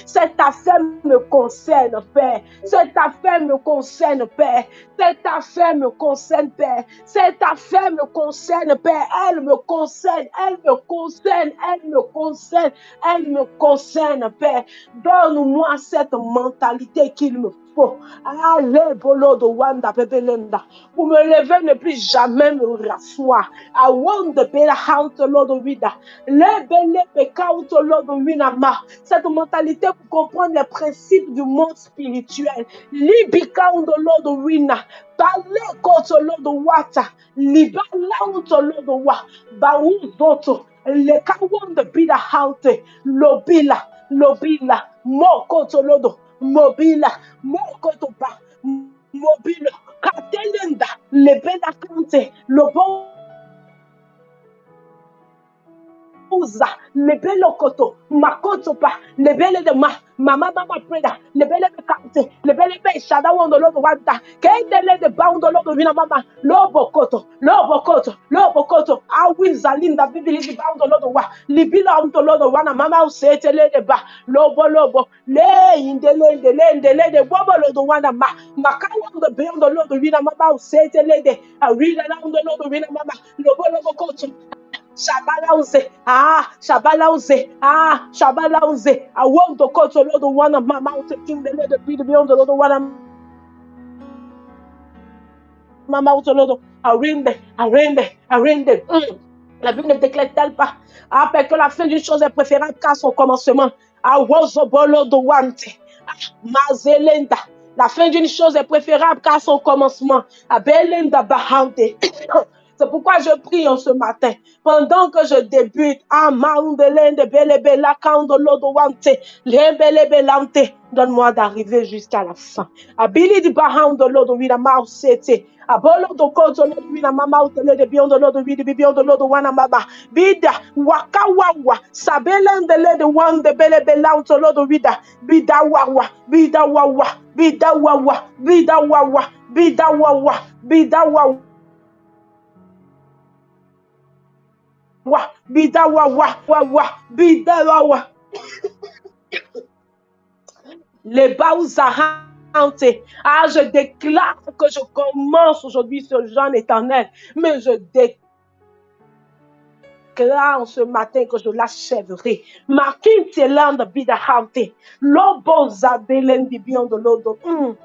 Cette affaire me concerne, Père. Cette affaire me concerne, Père. Cette affaire me concerne, Père. Cette affaire me concerne, Père. Elle me concerne, elle me concerne, elle me concerne, elle me concerne, Père. Donne-moi cette mentalité qu'il me faut. Allez, bolo de Wanda, Pepelenda. Pour me lever, ne plus jamais me rasseoir. I want the better house, Lord of Vida. Cette mentalité pour comprendre les principes du monde spirituel. Libikaundo Lord Wina. Bale koto Lord Wata. Libalauto Lord Wa. Bauzoto. Le kawon de Bida Haute. Lobila. Mokoto Lodo. Mobila. Mokoto Ba. Mobile. Katelenda. Lebela Kante. Lobo. Le belle koto, makoto pa, le belle de mama preda, le belle de kante, le belle de shada wondo lodo wanta, kendele de baundo lodo vina mama, lobo koto, awi zalinda bibili di baundo lodo wa, libila unto lodo wana mama usetele de ba, lobo, le indele de bobo lodo wana makawa de baundo lodo vina mama usetele de, awila lodo lodo vina mama, lobo koto. Shabalauze, Shabalauze. I want to call to Lord one of my mountain king, the Lord be beyond the Lord one of my mountain Lord. Arende. La Bible ne déclare-t-elle pas après que la fin d'une chose est préférable qu'à son commencement. Mazelenda. La fin d'une chose est préférable qu'à son commencement. Abelenda Bahante. C'est pourquoi je prie en ce matin. Pendant que je débute, donne-moi d'arriver jusqu'à la fin. Abili di bahando lodo wina mausete. Abolo do koto lodo wina mama utele de beyond the lodo widi beyond the lodo wana mama. Bida waka wawa. Sabelende le de one de bele belanto lodo wida. Bida wawa. Bida wawa. Bida wawa. Bida wawa. Bida wawa. Bida wawa. Bida wawa. Bida wawa. Les baouzahante. Je déclare que je commence aujourd'hui ce jeûne éternel, mais je déclare ce matin que je l'achèverai. Ma kintelande bidahante. Lobo zabelendi beyond the lodo. Tu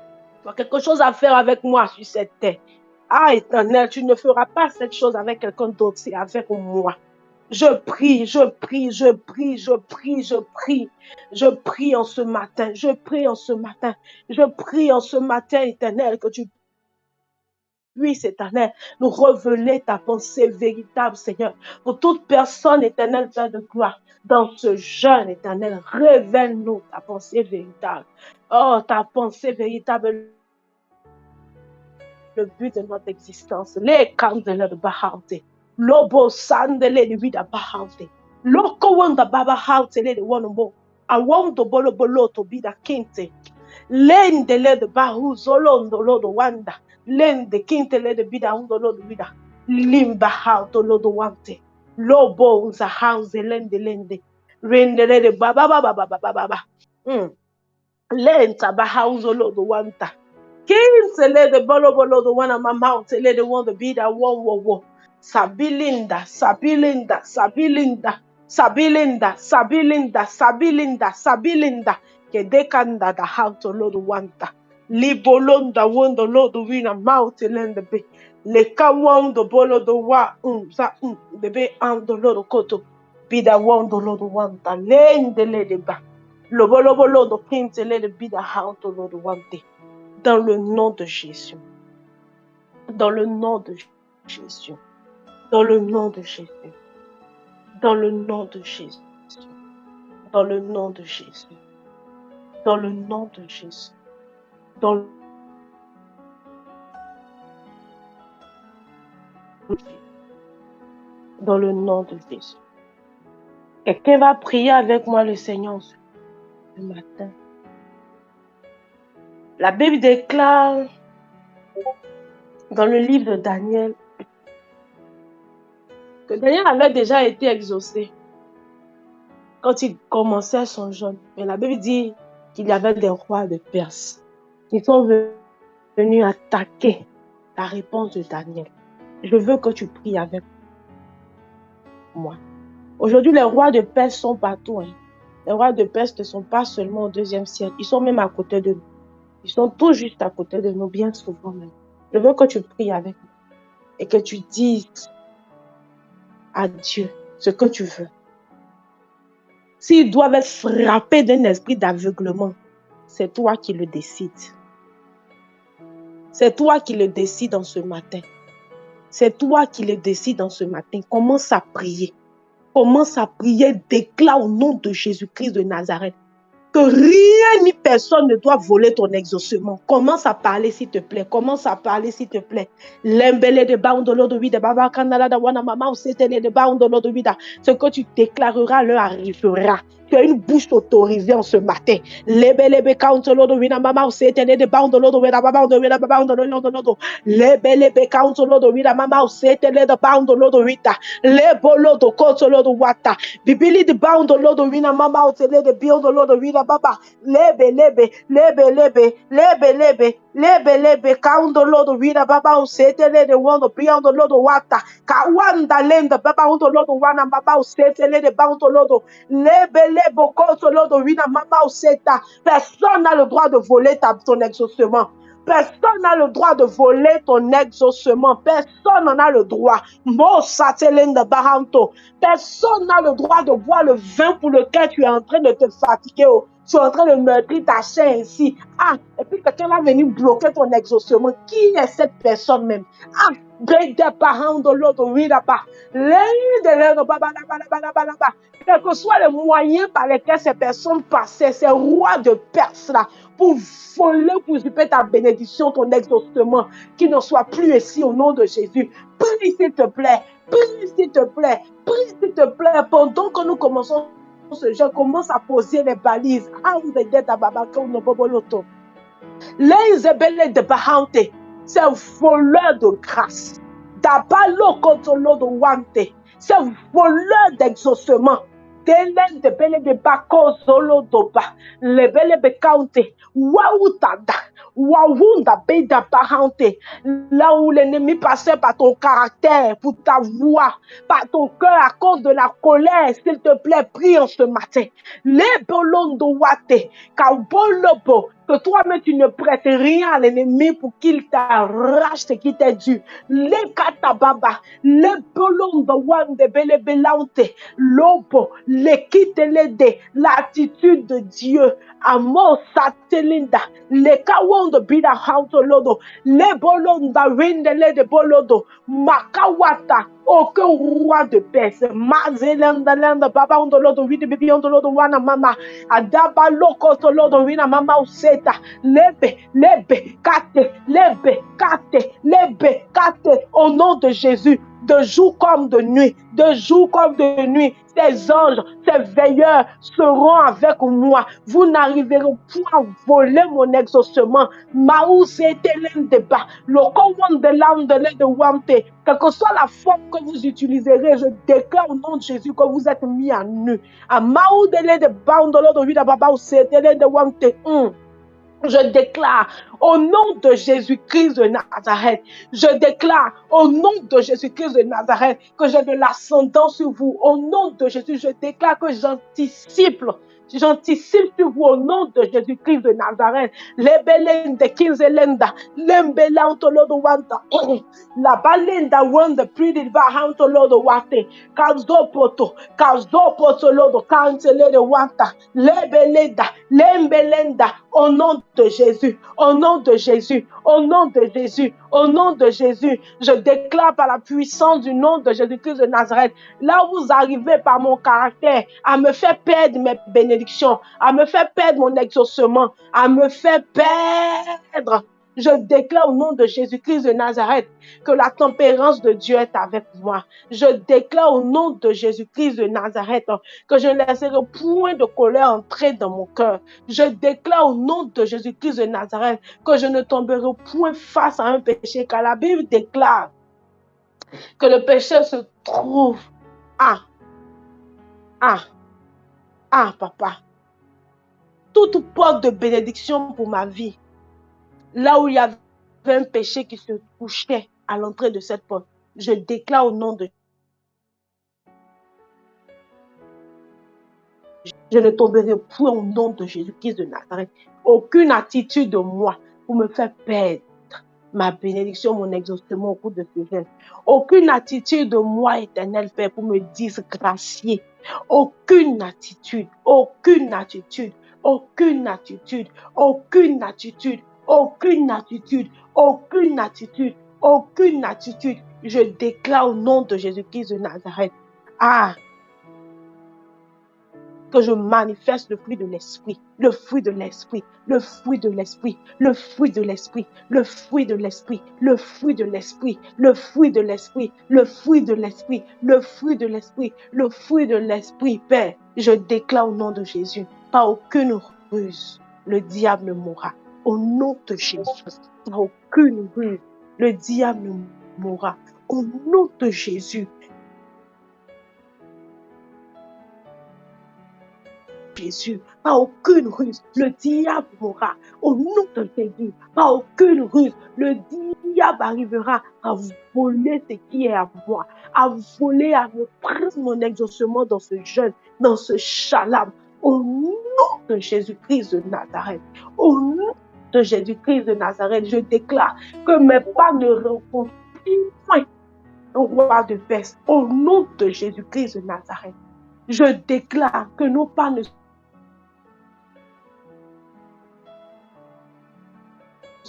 as quelque chose à faire avec moi sur cette terre. Éternel, tu ne feras pas cette chose avec quelqu'un d'autre, c'est avec moi. Je prie en ce matin. Je prie en ce matin, éternel, que tu puisses, éternel, nous révéler ta pensée véritable, Seigneur. Pour toute personne, éternel, Père de gloire, dans ce jeûne, éternel, révèle-nous ta pensée véritable. Oh, ta pensée véritable, le but de notre existence. Les candles de Bahaute. Lobo sandele de vida Bahaute. Loko wanda baba haute le de one more. I want the bolo to be the kinte. Len de le de bahu zolondo lodo wanda. Len de kinte le de bida undo lodo vida. Limba hauto lodo wante. Lobo unza house lende. Rende le de baba. Len taba house lodo wanta. Kinsele de bolo bolo the one on my mouth, tele the one to be that one. Sabilinda, Sabilinda, Sabilinda, Sabilinda, Sabilinda, Sabilinda, Sabilinda, Kedekanda the how to Lord wanta. Libolonda wondo Lord wina mouth lend the be. Leka wondo bolo the wa the be and the Lord koto. Be the one the Lord wanta. Lend the lady ba. Lobolobo Lord king to let it be the how to Lord wante. Dans le nom de Jésus. Dans le nom de Jésus. Dans le nom de Jésus. Dans le nom de Jésus. Dans le nom de Jésus. Dans le nom de Jésus. Dans le nom de Jésus. Quelqu'un va prier avec moi le Seigneur ce matin. La Bible déclare dans le livre de Daniel que Daniel avait déjà été exaucé quand il commençait son jeûne. Mais la Bible dit qu'il y avait des rois de Perse qui sont venus attaquer la réponse de Daniel. Je veux que tu pries avec moi. Aujourd'hui, les rois de Perse sont partout. Les rois de Perse ne sont pas seulement au 2e siècle. Ils sont même à côté de nous. Ils sont tout juste à côté de nous, bien souvent même. Je veux que tu pries avec moi et que tu dises à Dieu ce que tu veux. S'ils doivent être frappés d'un esprit d'aveuglement, c'est toi qui le décides. C'est toi qui le décides en ce matin. C'est toi qui le décides en ce matin. Commence à prier. Commence à prier, déclare au nom de Jésus-Christ de Nazareth que rien ni personne ne doit voler ton exaucement. Commence à parler s'il te plaît. Commence à parler s'il te plaît. L'embelé de baundolo de vida, baba kanala da wana mama ou setele de baundolo de vida. Ce que tu déclareras leur arrivera. Tu as une bouche autorisée en ce matin. Lebelebe counselo de vida mama ou setele de baundolo de vida baba de vida baba de lodo. Lebelebe counselo de vida mama ou setele de baundolo de vida. Lebolo de counselo de wata. Bibili de baundolo de vida mama ou setele de biondolo de vida baba. Lebe kaundolo do vida baba o setele de wondo biondolo do wata. Kawanda lenda baba ondolo do wana baba o setele de baundolo do. Lebe kotolo do vida mama o seta. Personne n'a le droit de voler ton exaucement. Personne n'a le droit de voler ton exaucement. Personne n'en a le droit. Personne n'a le droit de boire le vin pour lequel tu es en train de te fatiguer. Tu es en train de meurtrir ta chair ainsi. Et puis quelqu'un va venir bloquer ton exaucement. Qui est cette personne même? Quel que soit les moyens par lesquels ces personnes passaient, ces rois de Perse là, pour voler, pour usurper ta bénédiction, ton exaucement, qui ne soit plus ici au nom de Jésus. Prie s'il te plaît, prie s'il te plaît, prie s'il te plaît. Pendant que nous commençons ce jeu, commence à poser les balises. C'est un voleur de grâce. C'est un voleur d'exaucement. De bele de bako solo doba le bele be kaunte wautada wawunda beda bahante là où l'ennemi passait par ton caractère, pour ta voix, par ton cœur à cause de la colère. S'il te plaît, prie en ce matin. Les bolondo wate kaubolobo, que toi-même tu ne prêtes rien à l'ennemi pour qu'il t'arrache ce qui t'est dû. Les katababa, les bolondo wande bele belante lobo, les kitelede, l'attitude de Dieu. Amo satelinda, les kawondo bida hauto lodo, les bolonda rindele de bolodo, makawata, aucun roi de Perse, mazelanda landa baba ondo lodo vidi bibi ondo lodo wana mama, adaba loko to lodo wina mama useta, lebe kate, au nom de Jésus. De jour comme de nuit, ces anges, ces veilleurs seront avec moi. Vous n'arriverez point à voler mon exaucement. Quelle que soit la forme que vous utiliserez, je déclare au nom de Jésus que vous êtes mis à nu. Je déclare au nom de Jésus-Christ de Nazareth, je déclare au nom de Jésus-Christ de Nazareth que j'ai de l'ascendant sur vous. Au nom de Jésus, je déclare que j'anticipe sur vous au nom de Jésus-Christ de Nazareth. Lebelende kinzelenda, lembela ontolodo wanda, la balenda wanda pridilva ontolodo wate, kazopoto lodo kanzelede wanta, lebelenda, lembelenda, au nom de Jésus, au nom de Jésus, au nom de Jésus, au nom de Jésus, je déclare par la puissance du nom de Jésus-Christ de Nazareth, là où vous arrivez par mon caractère à me faire perdre mes bénédictions, à me faire perdre mon exaucement, à me faire perdre. Je déclare au nom de Jésus-Christ de Nazareth que la tempérance de Dieu est avec moi. Je déclare au nom de Jésus-Christ de Nazareth que je ne laisserai point de colère entrer dans mon cœur. Je déclare au nom de Jésus-Christ de Nazareth que je ne tomberai point face à un péché, car la Bible déclare que le péché se trouve papa, toute porte de bénédiction pour ma vie, là où il y avait un péché qui se couchait à l'entrée de cette porte, je déclare au nom de je ne tomberai point au nom de Jésus-Christ de Nazareth. Aucune attitude de moi pour me faire perdre ma bénédiction, mon exaucement au cours de ce jeûne. Aucune attitude de moi, éternel Père, pour me disgracier. Aucune attitude, aucune attitude, aucune attitude, aucune attitude, aucune attitude, aucune attitude, aucune attitude. Je déclare au nom de Jésus-Christ de Nazareth. Que je manifeste le fruit de l'esprit, le fruit de l'esprit, le fruit de l'esprit, le fruit de l'esprit, le fruit de l'esprit, le fruit de l'esprit, le fruit de l'esprit, le fruit de l'esprit, le fruit de l'esprit, le fruit de l'esprit, Père. Je déclare au nom de Jésus, pas aucune ruse, le diable ne mourra. Au nom de Jésus, pas aucune ruse, le diable ne mourra. Au nom de Jésus. Jésus, pas aucune ruse, le diable mourra. Au nom de Jésus, pas aucune ruse, le diable arrivera à voler ce qui est à moi, à voler, à me prendre mon exaucement dans ce jeûne, dans ce shalom. Au nom de Jésus-Christ de Nazareth, au nom de Jésus-Christ de Nazareth, je déclare que mes pas ne rencontrent point le roi de paix. Au nom de Jésus-Christ de Nazareth, je déclare que nos pas ne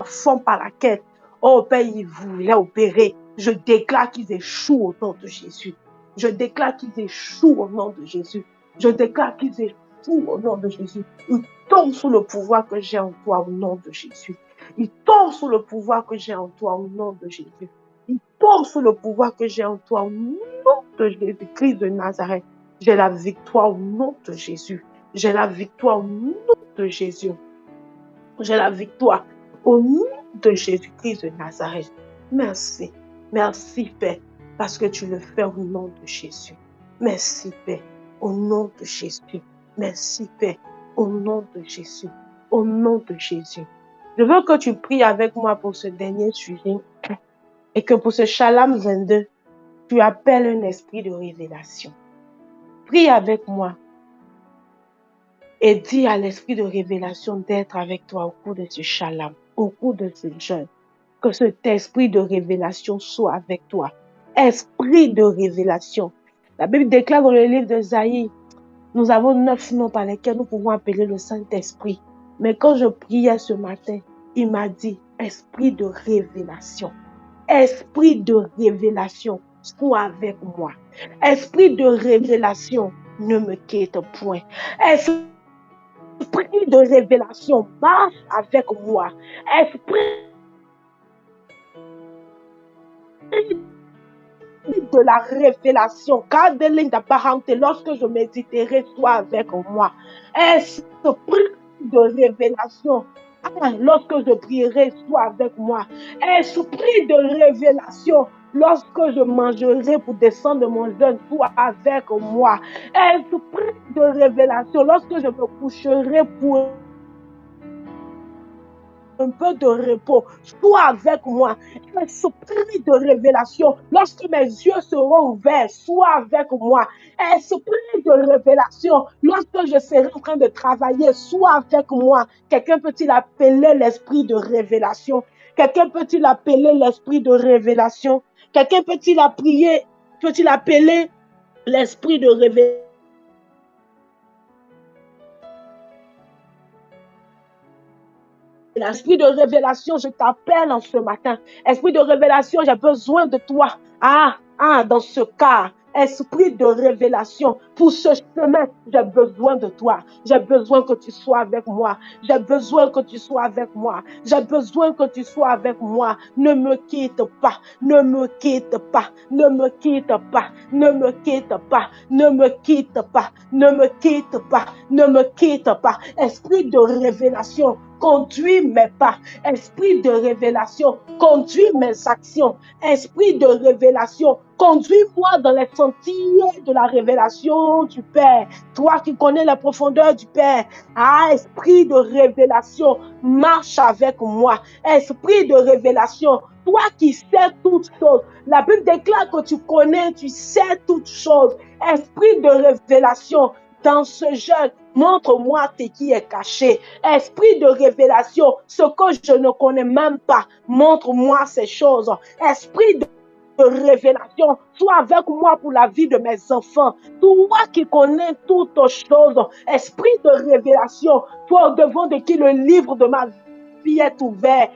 font par laquelle, oh Père, il voulait opérer. Je déclare qu'ils échouent au nom de Jésus. Je déclare qu'ils échouent au nom de Jésus. Je déclare qu'ils échouent au nom de Jésus. Ils tombent sous le pouvoir que j'ai en toi au nom de Jésus. Ils tombent sous le pouvoir que j'ai en toi au nom de Jésus. Ils tombent sous le pouvoir que j'ai en toi au nom de Jésus-Christ de Nazareth. J'ai la victoire au nom de Jésus. J'ai la victoire au nom de Jésus. J'ai la victoire au nom de Jésus-Christ de Nazareth. Merci. Merci, Père, parce que tu le fais au nom de Jésus. Merci, Père, au nom de Jésus. Merci, Père, au nom de Jésus. Au nom de Jésus. Je veux que tu pries avec moi pour ce dernier sujet et que pour ce Shalom 22, tu appelles un esprit de révélation. Prie avec moi et dis à l'esprit de révélation d'être avec toi au cours de ce Shalom, au cours de ce jeûne. Que cet esprit de révélation soit avec toi. Esprit de révélation. La Bible déclare dans le livre d'Ésaïe, nous avons 9 noms par lesquels nous pouvons appeler le Saint-Esprit. Mais quand je priais ce matin, il m'a dit, esprit de révélation. Esprit de révélation, sois avec moi. Esprit de révélation, ne me quitte point. Esprit de révélation, marche avec moi. Esprit de la révélation, lorsque je méditerai, sois avec moi. Esprit de révélation, lorsque je prierai, sois avec moi. Esprit de révélation, lorsque je mangerai pour descendre de mon jeûne, sois avec moi. Esprit de révélation, lorsque je me coucherai pour un peu de repos. Sois avec moi. Esprit de révélation, lorsque mes yeux seront ouverts, sois avec moi. Esprit de révélation, lorsque je serai en train de travailler, sois avec moi. Quelqu'un peut-il appeler l'esprit de révélation? Quelqu'un peut-il appeler l'esprit de révélation? Quelqu'un peut-il appeler l'esprit de révélation? L'esprit de révélation, je t'appelle en ce matin. Esprit de révélation, j'ai besoin de toi. Dans ce cas, esprit de révélation, pour ce chemin, j'ai besoin de toi. J'ai besoin que tu sois avec moi. J'ai besoin que tu sois avec moi. J'ai besoin que tu sois avec moi. Ne me quitte pas. Ne me quitte pas. Ne me quitte pas. Ne me quitte pas. Ne me quitte pas. Ne me quitte pas. Ne me quitte pas. Esprit de révélation, conduis mes pas. Esprit de révélation, conduis mes actions. Esprit de révélation, conduis-moi dans les sentiers de la révélation du Père. Toi qui connais la profondeur du Père. Esprit de révélation, marche avec moi. Esprit de révélation, toi qui sais toutes choses. La Bible déclare que tu connais, tu sais toutes choses. Esprit de révélation, dans ce jeûne, montre-moi ce qui est caché. Esprit de révélation, ce que je ne connais même pas, montre-moi ces choses. Esprit de révélation, sois avec moi pour la vie de mes enfants. Toi qui connais toutes choses, esprit de révélation, toi au devant de qui le livre de ma vie est ouvert.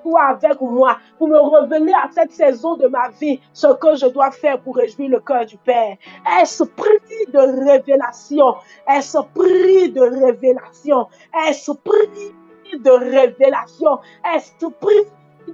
Sois avec moi pour me révéler à cette saison de ma vie ce que je dois faire pour réjouir le cœur du Père. Esprit de révélation, esprit de révélation, esprit de révélation, esprit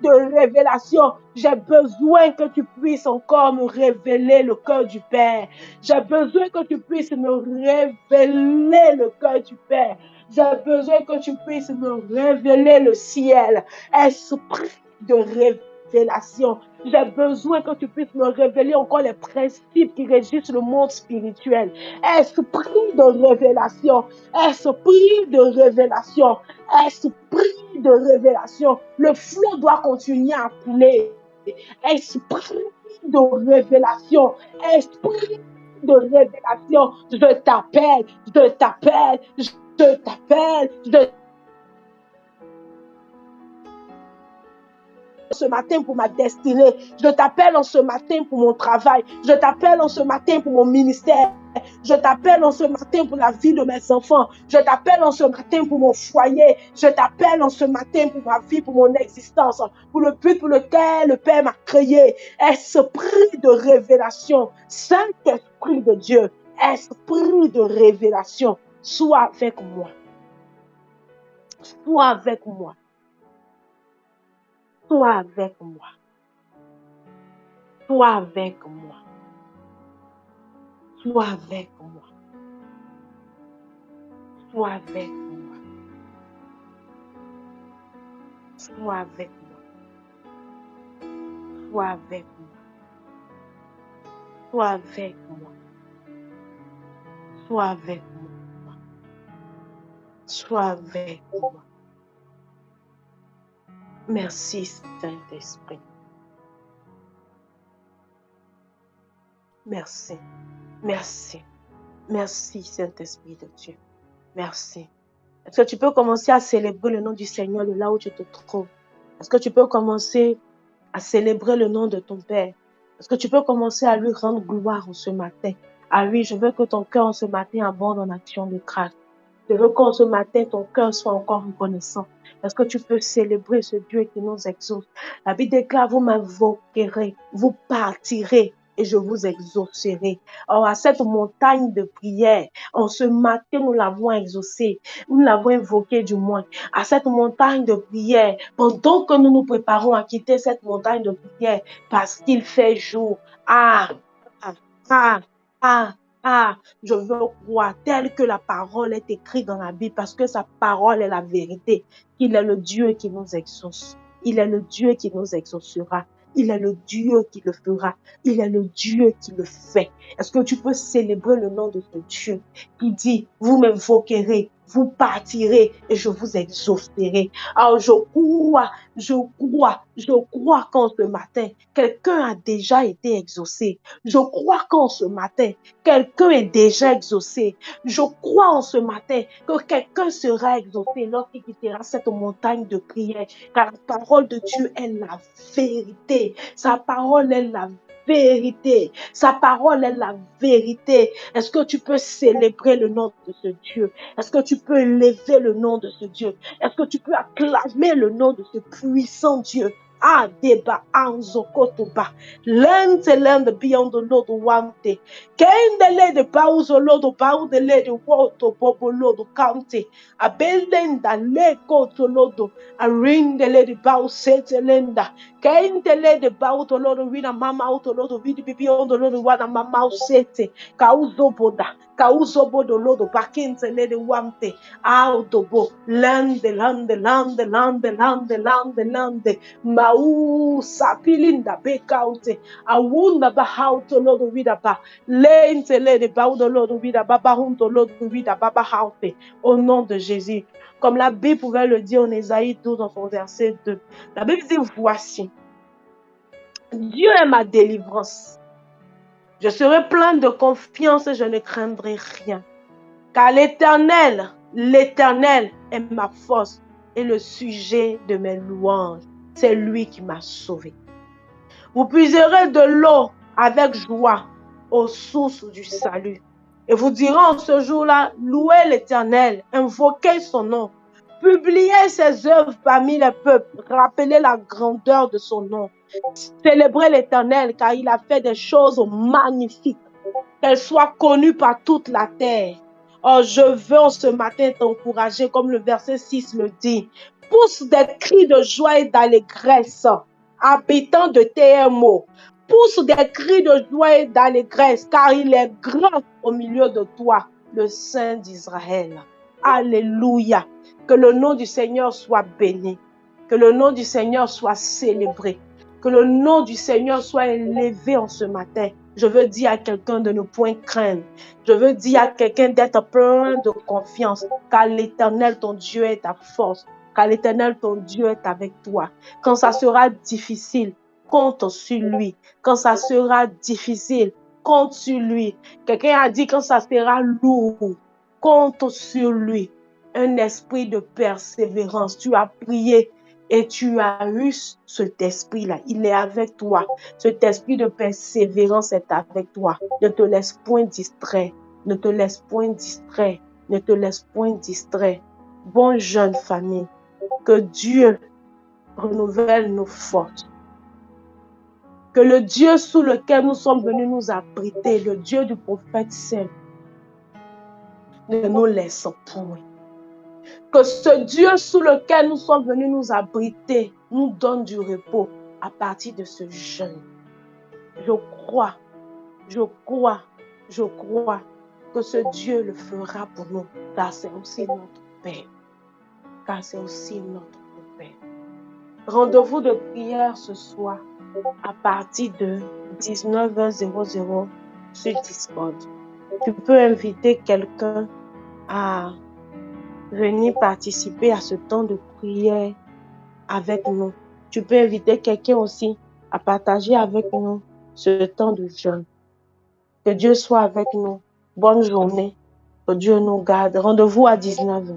de révélation. J'ai besoin que tu puisses encore me révéler le cœur du Père. J'ai besoin que tu puisses me révéler le cœur du Père. J'ai besoin que tu puisses me révéler le ciel. Esprit de révélation. J'ai besoin que tu puisses me révéler encore les principes qui régissent le monde spirituel. Esprit de révélation. Esprit de révélation. Esprit de révélation. Le flot doit continuer à couler. Esprit de révélation. Esprit de révélation. Je t'appelle. Je t'appelle. Je t'appelle. Ce matin pour ma destinée. Je t'appelle en ce matin pour mon travail. Je t'appelle en ce matin pour mon ministère. Je t'appelle en ce matin pour la vie de mes enfants. Je t'appelle en ce matin pour mon foyer. Je t'appelle en ce matin pour ma vie, pour mon existence, pour le but pour lequel le Père m'a créé. Esprit de révélation, Saint-Esprit de Dieu, esprit de révélation, sois avec moi. Sois avec moi. Sois avec moi. Sois avec moi. Sois avec moi. Sois avec moi. Sois avec moi. Sois avec moi. Sois avec moi. Sois avec moi. Sois avec moi. Merci, Saint-Esprit. Merci. Merci. Merci, Saint-Esprit de Dieu. Merci. Est-ce que tu peux commencer à célébrer le nom du Seigneur de là où tu te trouves? Est-ce que tu peux commencer à célébrer le nom de ton Père? Est-ce que tu peux commencer à lui rendre gloire en ce matin? Oui, je veux que ton cœur en ce matin aborde en action de grâce. Je veux qu'en ce matin, ton cœur soit encore reconnaissant. Est-ce que tu peux célébrer ce Dieu qui nous exauce? La Bible déclare, vous m'invoquerez, vous partirez et je vous exaucerai. Or, à cette montagne de prière, en ce matin, nous l'avons exaucé. Nous l'avons invoqué du moins. À cette montagne de prière, pendant que nous nous préparons à quitter cette montagne de prière, parce qu'il fait jour. Je veux croire tel que la parole est écrite dans la Bible, parce que sa parole est la vérité, qu'il est le Dieu qui nous exauce. Il est le Dieu qui nous exaucera. Il est le Dieu qui le fera. Il est le Dieu qui le fait. Est-ce que tu peux célébrer le nom de ce Dieu qui dit, vous m'invoquerez, vous partirez et je vous exaucerai. Alors je crois qu'en ce matin, quelqu'un a déjà été exaucé. Je crois qu'en ce matin, quelqu'un est déjà exaucé. Je crois en ce matin que quelqu'un sera exaucé lorsqu'il quittera cette montagne de prière. Car la parole de Dieu est la vérité. Sa parole est la vérité. Sa parole est la vérité. Est-ce que tu peux célébrer le nom de ce Dieu? Est-ce que tu peux élever le nom de ce Dieu? Est-ce que tu peux acclamer le nom de ce puissant Dieu? Ah, deba anzokotoba. Lente lende beyond the Lord wante. Kendele de pauzo lodo baudele de woto bobo lodo county. Abelenda leko to lodo. Arindele de bau setelenda. Kendele de bauto lodo wina mama auto lodo vidi bibi on the lodo wana mama sete. Kauzo boda. Kauzo bodo lodo bakinte le de wante. Autobo lande lande lande lande lande lande lande. Mau sapilinda bekaute. Awunda bahauto lodo vida ba. Lente le de baudo lodo vida baba hunto lodo vida baba haute. Au nom de Jésus. Comme la Bible pouvait le dire en Ésaïe 12 dans son verset 2. La Bible dit, voici, Dieu est ma délivrance. Je serai plein de confiance et je ne craindrai rien. Car l'Éternel est ma force et le sujet de mes louanges. C'est lui qui m'a sauvé. Vous puiserez de l'eau avec joie aux sources du salut. Et vous direz en ce jour-là, louez l'Éternel, invoquez son nom, publiez ses œuvres parmi les peuples, rappelez la grandeur de son nom. Célébrez l'Éternel car il a fait des choses magnifiques, qu'elles soient connues par toute la terre. Oh, je veux en ce matin t'encourager, comme le verset 6 le dit. Pousse des cris de joie et d'allégresse, habitants de TMO. Pousse des cris de joie et d'allégresse, car il est grand au milieu de toi, le Saint d'Israël. Alléluia. Que le nom du Seigneur soit béni. Que le nom du Seigneur soit célébré. Que le nom du Seigneur soit élevé en ce matin. Je veux dire à quelqu'un de ne point craindre. Je veux dire à quelqu'un d'être plein de confiance, car l'Éternel, ton Dieu, est ta force. Car l'Éternel, ton Dieu, est avec toi. Quand ça sera difficile, compte sur lui. Quand ça sera difficile, compte sur lui. Quelqu'un a dit quand ça sera lourd, compte sur lui. Un esprit de persévérance. Tu as prié et tu as eu cet esprit-là. Il est avec toi. Cet esprit de persévérance est avec toi. Ne te laisse point distraire. Ne te laisse point distraire. Ne te laisse point distraire. Bonne jeune famille. Que Dieu renouvelle nos forces. Que le Dieu sous lequel nous sommes venus nous abriter, le Dieu du prophète Saint, ne nous laisse point. Que ce Dieu sous lequel nous sommes venus nous abriter nous donne du repos à partir de ce jeûne. Je crois que ce Dieu le fera pour nous, car c'est aussi notre Père. Car c'est aussi notre Père. Rendez-vous de prière ce soir à partir de 19h00 sur Discord. Tu peux inviter quelqu'un à venir participer à ce temps de prière avec nous. Tu peux inviter quelqu'un aussi à partager avec nous ce temps de jeûne. Que Dieu soit avec nous. Bonne journée. Que Dieu nous garde. Rendez-vous à 19h.